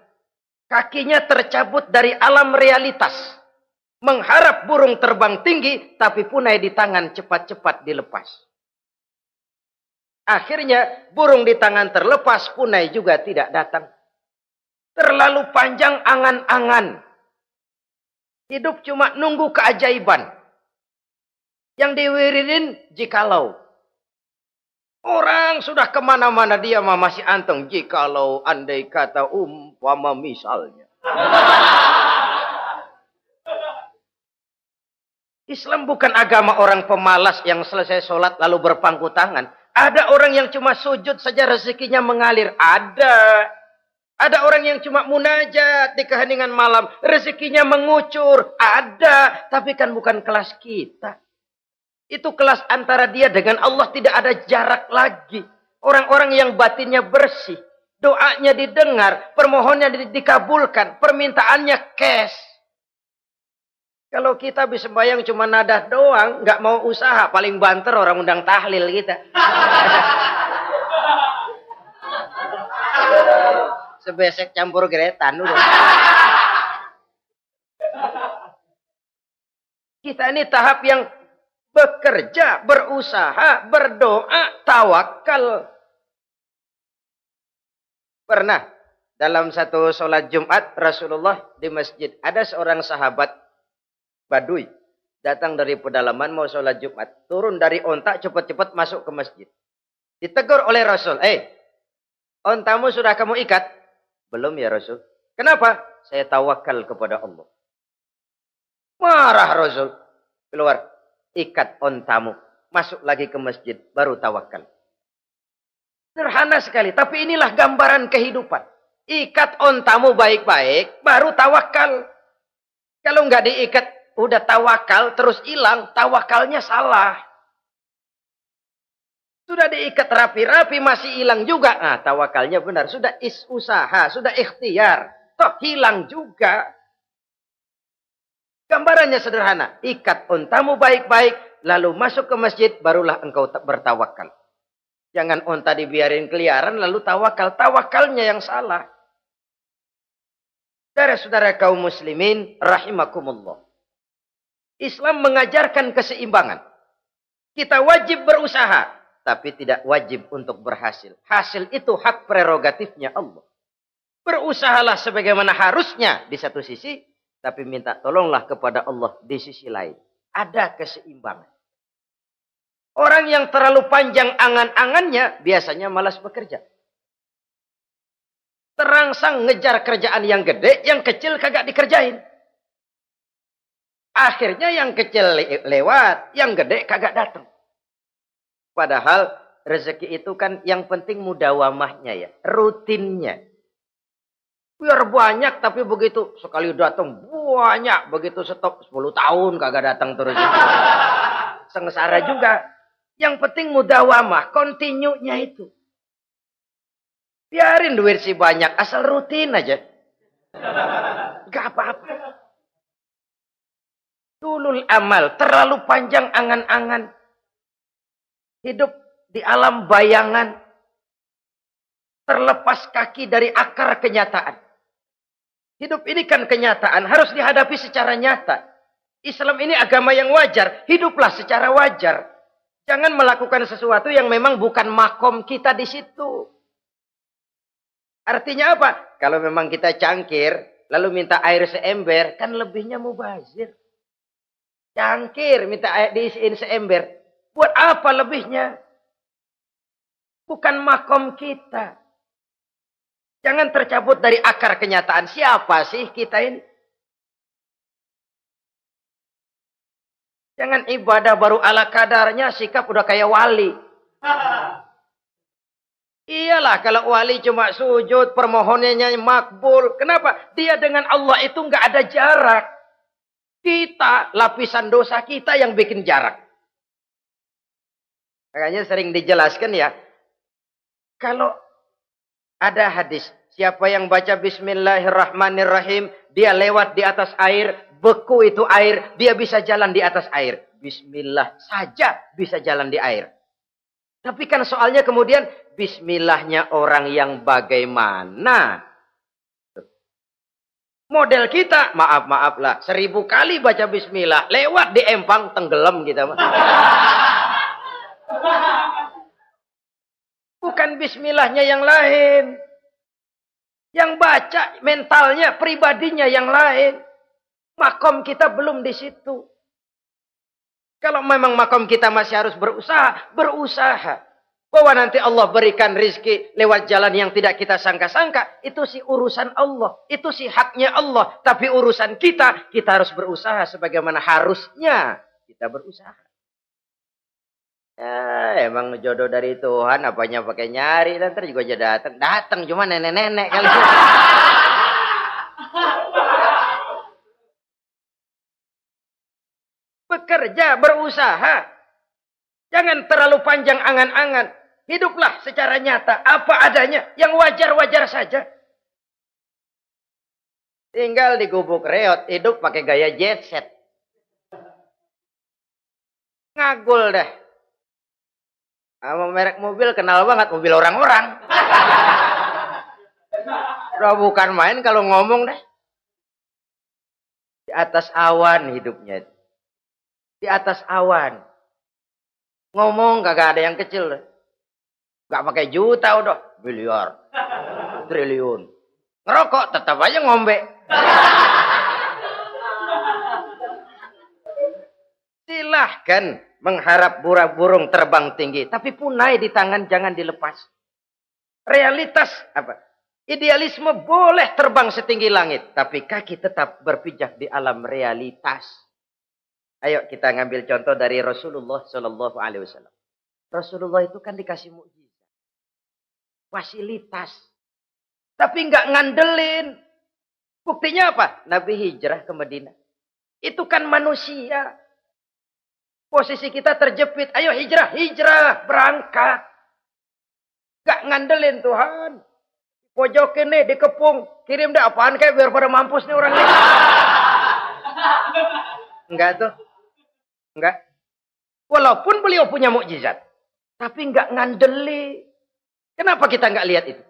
Kakinya tercabut dari alam realitas. Mengharap burung terbang tinggi, tapi punai di tangan cepat-cepat dilepas. Akhirnya burung di tangan terlepas, punai juga tidak datang. Terlalu panjang angan-angan. Hidup cuma nunggu keajaiban. Yang diwiridin jikalau. Orang sudah kemana-mana dia masih anteng. Jikalau andai kata umpama misalnya. Islam bukan agama orang pemalas yang selesai sholat lalu berpangku tangan. Ada orang yang cuma sujud saja rezekinya mengalir. Ada. Ada orang yang cuma munajat di keheningan malam. Rezekinya mengucur. Ada. Tapi kan bukan kelas kita. Itu kelas antara dia dengan Allah, tidak ada jarak lagi. Orang-orang yang batinnya bersih. Doanya didengar. Permohonannya dikabulkan. Permintaannya cash. Kalau kita bisa bayang cuma nadah doang. Nggak mau usaha. Paling banter orang undang tahlil kita. Sebesek campur geretan udah. Kita ini tahap yang bekerja, berusaha, berdoa, tawakal. Pernah dalam satu sholat Jumat Rasulullah di masjid, ada seorang sahabat Badui datang dari pedalaman mau sholat Jumat, turun dari onta cepat-cepat masuk ke masjid. Ditegur oleh Rasul, ontamu sudah kamu ikat? Belum ya Rasul. Kenapa? Saya tawakal kepada Allah. Marah Rasul. Keluar. Ikat ontamu. Masuk lagi ke masjid. Baru tawakal. Sederhana sekali. Tapi inilah gambaran kehidupan. Ikat ontamu baik-baik. Baru tawakal. Kalau nggak diikat. Udah tawakal. Terus hilang. Tawakalnya salah. Sudah diikat rapi-rapi masih hilang juga. Nah, tawakalnya benar. Sudah usaha, sudah ikhtiar. Toh hilang juga. Gambarannya sederhana. Ikat ontamu baik-baik. Lalu masuk ke masjid. Barulah engkau bertawakal. Jangan onta dibiarin keliaran lalu tawakal. Tawakalnya yang salah. Saudara-saudara kaum muslimin. Rahimakumullah. Islam mengajarkan keseimbangan. Kita wajib berusaha. Tapi tidak wajib untuk berhasil. Hasil itu hak prerogatifnya Allah. Berusahalah sebagaimana harusnya di satu sisi. Tapi minta tolonglah kepada Allah di sisi lain. Ada keseimbangan. Orang yang terlalu panjang angan-angannya biasanya malas bekerja. Terangsang ngejar kerjaan yang gede, yang kecil kagak dikerjain. Akhirnya yang kecil lewat, yang gede kagak datang. Padahal rezeki itu kan yang penting mudawamahnya ya. Rutinnya. Biar banyak tapi begitu sekali datang banyak. Begitu stop 10 tahun kagak datang terus. Sengsara juga. Yang penting mudawamah. Continue-nya itu. Biarin duit sih banyak. Asal rutin aja. Gak apa-apa. Tulul amal. Terlalu panjang angan-angan. Hidup di alam bayangan. Terlepas kaki dari akar kenyataan. Hidup ini kan kenyataan. Harus dihadapi secara nyata. Islam ini agama yang wajar. Hiduplah secara wajar. Jangan melakukan sesuatu yang memang bukan makom kita di situ. Artinya apa? Kalau memang kita cangkir. Lalu minta air seember. Kan lebihnya mubazir. Cangkir minta air diisiin seember. Buat apa lebihnya? Bukan makom kita. Jangan tercabut dari akar kenyataan. Siapa sih kita ini? Jangan ibadah baru ala kadarnya. Sikap udah kayak wali. Iyalah kalau wali cuma sujud. Permohonannya makbul. Kenapa? Dia dengan Allah itu nggak ada jarak. Kita, lapisan dosa kita yang bikin jarak. Makanya sering dijelaskan ya. Kalau ada hadis. Siapa yang baca Bismillahirrahmanirrahim. Dia lewat di atas air. Beku itu air. Dia bisa jalan di atas air. Bismillah saja bisa jalan di air. Tapi kan soalnya kemudian. Bismillahnya orang yang bagaimana. Model kita. Maaf lah. 1000 kali baca Bismillah. Lewat di empang tenggelam kita. Bukan bismillahnya yang lain. Yang baca mentalnya, pribadinya yang lain. Makom kita belum di situ. Kalau memang makom kita masih harus berusaha, berusaha. Bahwa nanti Allah berikan rizki lewat jalan yang tidak kita sangka-sangka. Itu sih urusan Allah. Itu sih haknya Allah. Tapi urusan kita harus berusaha sebagaimana harusnya kita berusaha. Ya, emang jodoh dari Tuhan, apanya pakai nyari, dan ntar juga aja datang. Datang cuma nenek-nenek kali. Bekerja, berusaha. Jangan terlalu panjang angan-angan. Hiduplah secara nyata, apa adanya, yang wajar-wajar saja. Tinggal di gubuk reot, hidup pakai gaya jet set. Ngagul dah. Sama merek mobil kenal banget, mobil orang-orang. Udah bukan main kalau ngomong dah. Di atas awan hidupnya. Di atas awan. Ngomong kagak ada yang kecil dah. Gak pakai juta udah. Miliar. Triliun. Ngerokok tetap aja ngombe. Silahkan mengharap burung terbang tinggi. Tapi punai di tangan jangan dilepas. Realitas apa? Idealisme boleh terbang setinggi langit. Tapi kaki tetap berpijak di alam realitas. Ayo kita ngambil contoh dari Rasulullah Sallallahu Alaihi Wasallam. Rasulullah itu kan dikasih mukjizat. Fasilitas. Tapi nggak ngandelin. Buktinya apa? Nabi hijrah ke Madinah. Itu kan manusia. Posisi kita terjepit. Ayo hijrah, hijrah, berangkat. Gak ngandelin Tuhan. Pojokin nih, dikepung. Kirim deh apaan kayak biar pada mampus nih orang ini. Enggak tuh. Enggak. Walaupun beliau punya mukjizat. Tapi enggak ngandeli. Kenapa kita enggak lihat itu?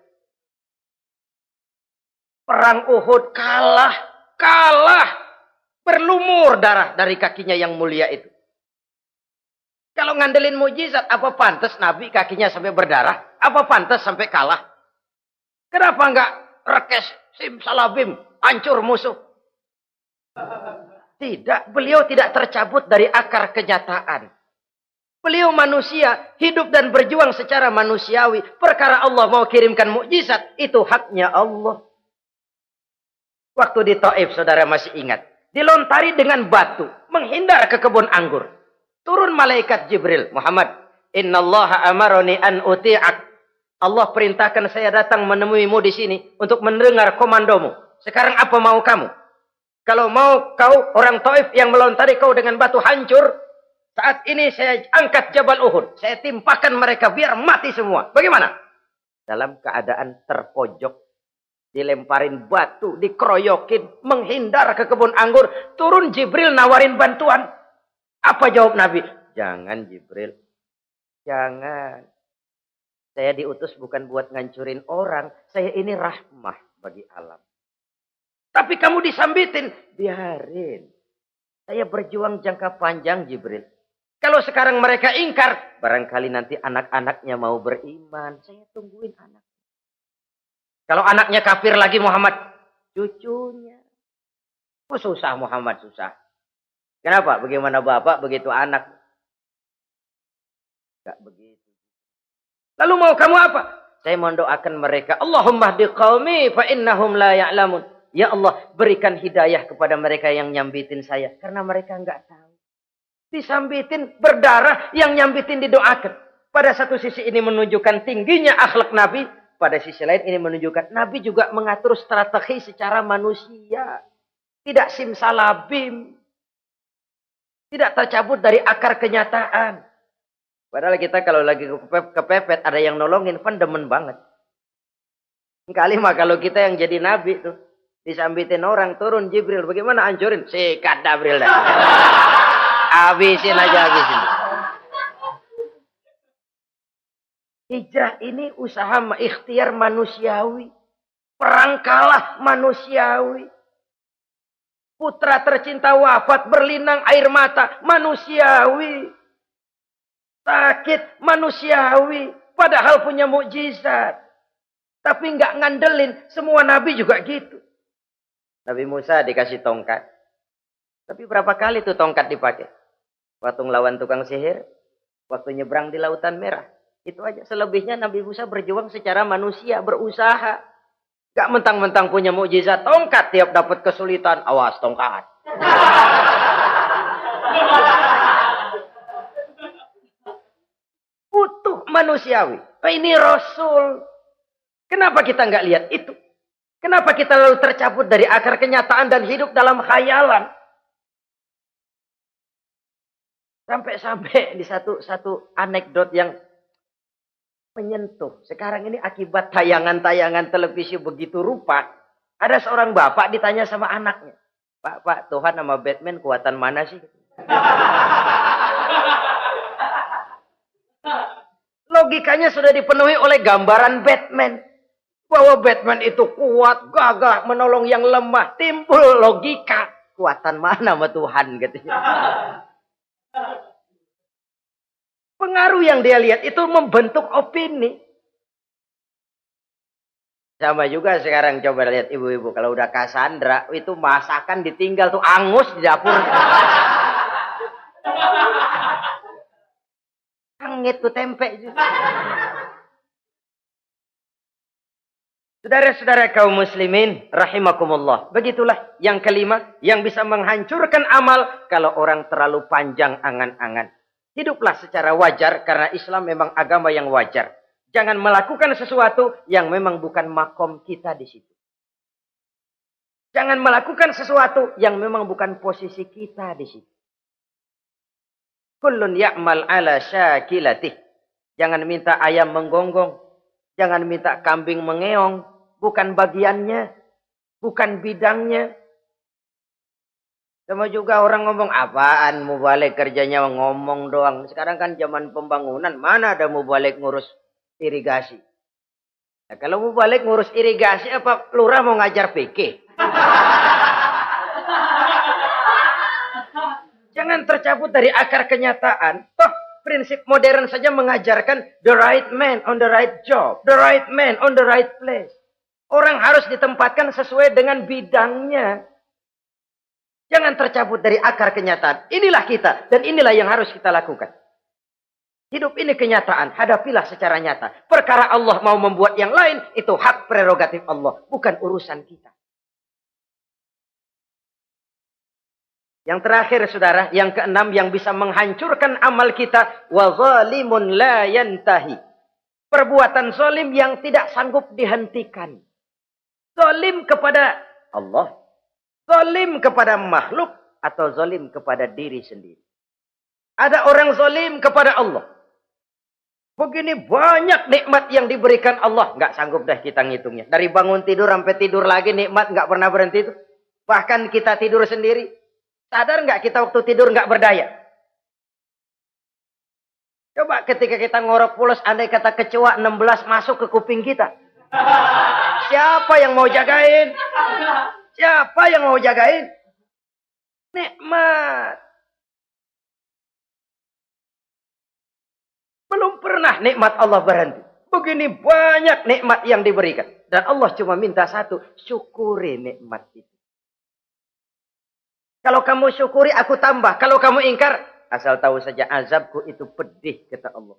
Perang Uhud kalah. Kalah. Berlumur darah dari kakinya yang mulia itu. Kalau ngandelin mujizat, apa pantas Nabi kakinya sampai berdarah? Apa pantas sampai kalah? Kenapa enggak rekes, simsalabim, hancur musuh? Tidak, beliau tidak tercabut dari akar kenyataan. Beliau manusia, hidup dan berjuang secara manusiawi. Perkara Allah mau kirimkan mukjizat, itu haknya Allah. Waktu di Taif, saudara masih ingat. Dilontari dengan batu, menghindar ke kebun anggur. Turun malaikat Jibril, Muhammad, innallaha amaroni an uti'ak. Allah perintahkan saya datang menemuimu di sini untuk mendengar komandomu. Sekarang apa mau kamu? Kalau mau kau orang Taif yang melontari kau dengan batu hancur, saat ini saya angkat Jabal Uhud. Saya timpakan mereka biar mati semua. Bagaimana? Dalam keadaan terpojok, dilemparin batu, dikeroyokin, menghindar ke kebun anggur, turun Jibril nawarin bantuan. Apa jawab Nabi? Jangan Jibril. Jangan. Saya diutus bukan buat ngancurin orang. Saya ini rahmah bagi alam. Tapi kamu disambitin. Biarin. Saya berjuang jangka panjang Jibril. Kalau sekarang mereka ingkar. Barangkali nanti anak-anaknya mau beriman. Saya tungguin anak. Kalau anaknya kafir lagi Muhammad. Cucunya. Oh, susah Muhammad, susah. Kenapa? Bagaimana bapak, begitu anak. Enggak begitu. Lalu mau kamu apa? Saya mendoakan mereka. Allahumma hdi qaumi fa innahum la ya'lamun. Ya Allah, berikan hidayah kepada mereka yang nyambitin saya. Karena mereka enggak tahu. Disambitin, berdarah, yang nyambitin didoakan. Pada satu sisi ini menunjukkan tingginya akhlak Nabi. Pada sisi lain ini menunjukkan Nabi juga mengatur strategi secara manusia. Tidak simsalabim. Tidak tercabut dari akar kenyataan. Padahal kita kalau lagi kepepet ada yang nolongin, kan demen banget. Kali mah kalau kita yang jadi nabi tuh, disambitin orang, turun Jibril, bagaimana hancurin? Sikat Jibril dah. Habisin aja, habisin. Hijrah ini usaha ikhtiar manusiawi. Perang kalah manusiawi. Putra tercinta wafat, berlinang air mata, manusiawi. Sakit, manusiawi. Padahal punya mukjizat. Tapi nggak ngandelin. Semua nabi juga gitu. Nabi Musa dikasih tongkat. Tapi berapa kali tuh tongkat dipakai? Waktu ngelawan tukang sihir. Waktu nyebrang di Lautan Merah. Itu aja. Selebihnya Nabi Musa berjuang secara manusia, berusaha. Gak mentang-mentang punya mukjizat tongkat, tiap dapat kesulitan, awas tongkat. manusiawi. Ini Rasul. Kenapa kita nggak lihat itu? Kenapa kita lalu tercabut dari akar kenyataan dan hidup dalam khayalan? Sampai-sampai di satu anekdot yang menyentuh. Sekarang ini akibat tayangan-tayangan televisi begitu rupa. Ada seorang bapak ditanya sama anaknya. Pak, Tuhan sama Batman kuatan mana sih? Logikanya sudah dipenuhi oleh gambaran Batman. Bahwa Batman itu kuat, gagah, menolong yang lemah. Timbul logika. Kuatan mana sama Tuhan katanya. Pengaruh yang dia lihat itu membentuk opini. Sama juga sekarang coba lihat ibu-ibu. Kalau udah Cassandra, itu masakan ditinggal tuh angus di dapur. Angit tuh tempe. Saudara-saudara kaum muslimin, rahimakumullah. Begitulah yang kelima, yang bisa menghancurkan amal kalau orang terlalu panjang angan-angan. Hiduplah secara wajar karena Islam memang agama yang wajar. Jangan melakukan sesuatu yang memang bukan makom kita di situ. Jangan melakukan sesuatu yang memang bukan posisi kita di situ. Kullun ya'mal ala syakilatih. Jangan minta ayam menggonggong. Jangan minta kambing mengeong. Bukan bagiannya. Bukan bidangnya. Sama juga orang ngomong, apaan mubalik kerjanya ngomong doang. Sekarang kan zaman pembangunan. Mana ada mubalik ngurus irigasi. Nah, kalau mubalik ngurus irigasi, apa lurah mau ngajar PK? Jangan tercabut dari akar kenyataan. Toh prinsip modern saja mengajarkan the right man on the right job. The right man on the right place. Orang harus ditempatkan sesuai dengan bidangnya. Jangan tercabut dari akar kenyataan. Inilah kita dan inilah yang harus kita lakukan. Hidup ini kenyataan. Hadapilah secara nyata. Perkara Allah mau membuat yang lain, itu hak prerogatif Allah. Bukan urusan kita. Yang terakhir saudara, yang keenam yang bisa menghancurkan amal kita. Wa zalimun la yantahi. Perbuatan zalim yang tidak sanggup dihentikan. Zalim kepada Allah. Zalim kepada makhluk. Atau zalim kepada diri sendiri. Ada orang zalim kepada Allah. Begini banyak nikmat yang diberikan Allah. Nggak sanggup dah kita ngitungnya. Dari bangun tidur sampai tidur lagi nikmat nggak pernah berhenti itu. Bahkan kita tidur sendiri. Sadar nggak kita waktu tidur nggak berdaya? Coba ketika kita ngorok pulas, andai kata kecoa 16 masuk ke kuping kita. Siapa yang mau jagain? Siapa yang mau jagain? Nikmat. Belum pernah nikmat Allah berhenti. Begini banyak nikmat yang diberikan. Dan Allah cuma minta satu. Syukuri nikmat itu. Kalau kamu syukuri, aku tambah. Kalau kamu ingkar, asal tahu saja azabku itu pedih, kata Allah.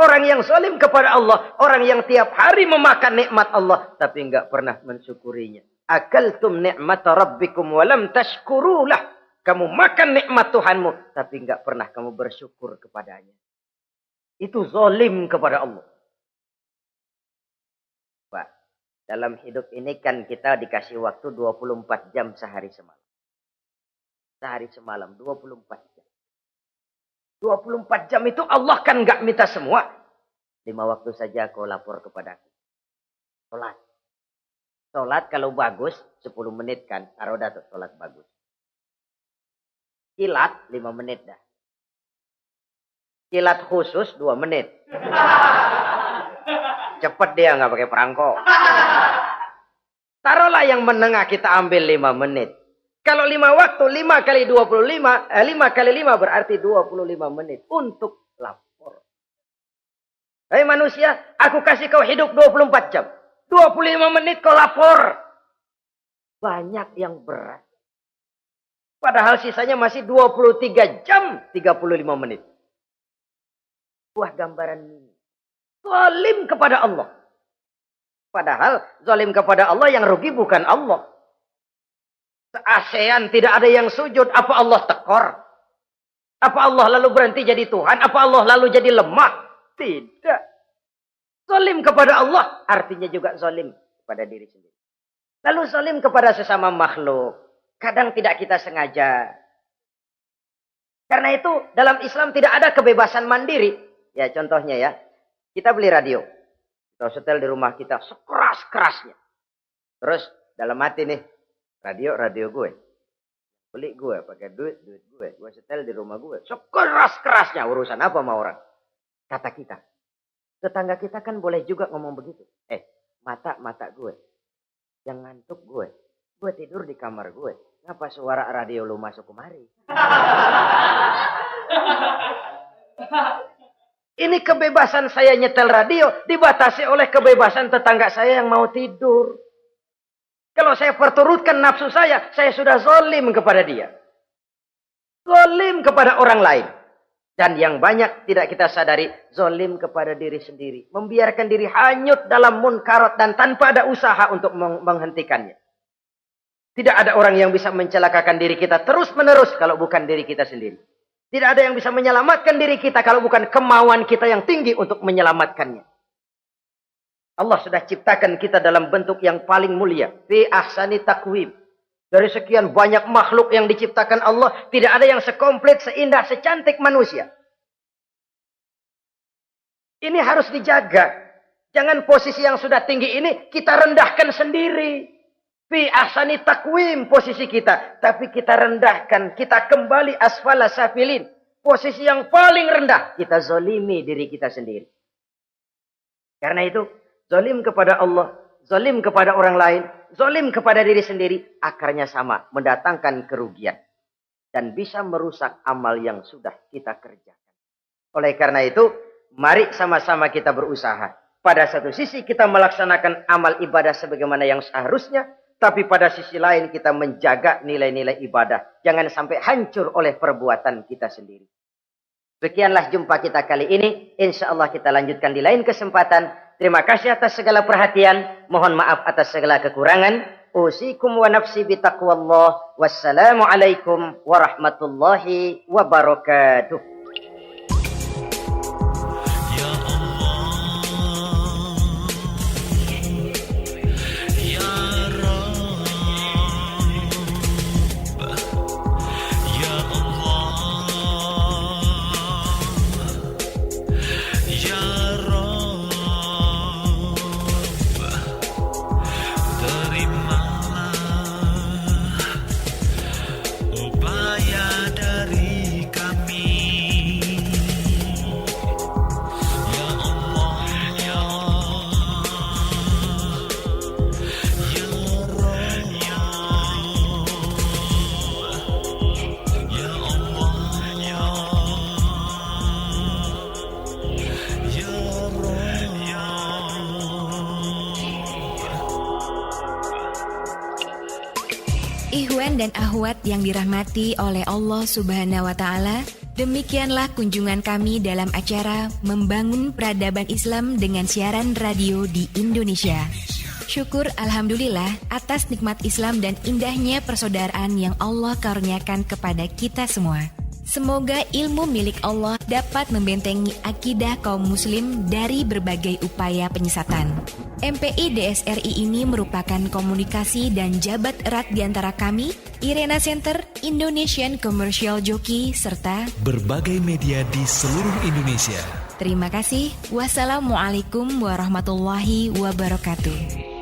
Orang yang zalim kepada Allah. Orang yang tiap hari memakan nikmat Allah. Tapi enggak pernah mensyukurinya. Akaltum ni'mata rabbikum walam tashkurulah. Kamu makan nikmat Tuhanmu. Tapi enggak pernah kamu bersyukur kepadanya. Itu zalim kepada Allah. Pak, dalam hidup ini kan kita dikasih waktu 24 jam sehari semalam. Sehari semalam, 24 jam. 24 jam itu Allah kan nggak minta semua. 5 waktu saja kau lapor kepadaku. Sholat. Sholat kalau bagus, 10 menit kan. Aroda tuh sholat bagus. Kilat, 5 menit dah. Kilat khusus 2 menit. Cepet dia nggak pakai perangko. Taruhlah yang menengah kita ambil 5 menit. Kalau 5 waktu, 5 kali 25, 5 kali 5 berarti 25 menit untuk lapor. Hei manusia, aku kasih kau hidup 24 jam. 25 menit kau lapor. Banyak yang berat. Padahal sisanya masih 23 jam 35 menit. Buah gambaran ini. Zalim kepada Allah. Padahal zalim kepada Allah yang rugi bukan Allah. Se-ASEAN tidak ada yang sujud. Apa Allah tekor? Apa Allah lalu berhenti jadi Tuhan? Apa Allah lalu jadi lemah? Tidak. Zalim kepada Allah artinya juga zalim kepada diri sendiri. Lalu zalim kepada sesama makhluk. Kadang tidak kita sengaja. Karena itu dalam Islam tidak ada kebebasan mandiri. Ya contohnya ya. Kita beli radio. Kita setel di rumah kita sekeras-kerasnya. Terus dalam hati nih. Radio gue. Beli gue pakai duit gue. Gue setel di rumah gue. Sekeras-kerasnya. Urusan apa sama orang? Kata kita. Tetangga kita kan boleh juga ngomong begitu. Mata gue. Yang ngantuk gue. Gue tidur di kamar gue. Ngapa suara radio lu masuk kemari? Ini kebebasan saya nyetel radio dibatasi oleh kebebasan tetangga saya yang mau tidur. Kalau saya perturutkan nafsu saya sudah zalim kepada dia. Zalim kepada orang lain. Dan yang banyak tidak kita sadari, zalim kepada diri sendiri. Membiarkan diri hanyut dalam munkarat dan tanpa ada usaha untuk menghentikannya. Tidak ada orang yang bisa mencelakakan diri kita terus-menerus kalau bukan diri kita sendiri. Tidak ada yang bisa menyelamatkan diri kita kalau bukan kemauan kita yang tinggi untuk menyelamatkannya. Allah sudah ciptakan kita dalam bentuk yang paling mulia. Fi ahsani taqwim. Dari sekian banyak makhluk yang diciptakan Allah, tidak ada yang sekomplit, seindah, secantik manusia. Ini harus dijaga. Jangan posisi yang sudah tinggi ini kita rendahkan sendiri. Fi ahsani taqwim posisi kita. Tapi kita rendahkan. Kita kembali asfala safilin. Posisi yang paling rendah. Kita zalimi diri kita sendiri. Karena itu, zalim kepada Allah, zalim kepada orang lain, zalim kepada diri sendiri, akarnya sama, mendatangkan kerugian. Dan bisa merusak amal yang sudah kita kerjakan. Oleh karena itu, mari sama-sama kita berusaha. Pada satu sisi kita melaksanakan amal ibadah sebagaimana yang seharusnya, tapi pada sisi lain kita menjaga nilai-nilai ibadah. Jangan sampai hancur oleh perbuatan kita sendiri. Sekianlah jumpa kita kali ini. Insya Allah kita lanjutkan di lain kesempatan. Terima kasih atas segala perhatian. Mohon maaf atas segala kekurangan. Usikum wa nafsi bitaqwallah. Wassalamualaikum warahmatullahi wabarakatuh. Ikhwan dan akhwat yang dirahmati oleh Allah Subhanahu wa Ta'ala, demikianlah kunjungan kami dalam acara Membangun Peradaban Islam dengan siaran radio di Indonesia. Syukur Alhamdulillah atas nikmat Islam dan indahnya persaudaraan yang Allah karuniakan kepada kita semua. Semoga ilmu milik Allah dapat membentengi akidah kaum muslim dari berbagai upaya penyesatan. MPI DSRI ini merupakan komunikasi dan jabat erat di antara kami, Irena Center, Indonesian Commercial Jockey, serta berbagai media di seluruh Indonesia. Terima kasih. Wassalamualaikum warahmatullahi wabarakatuh.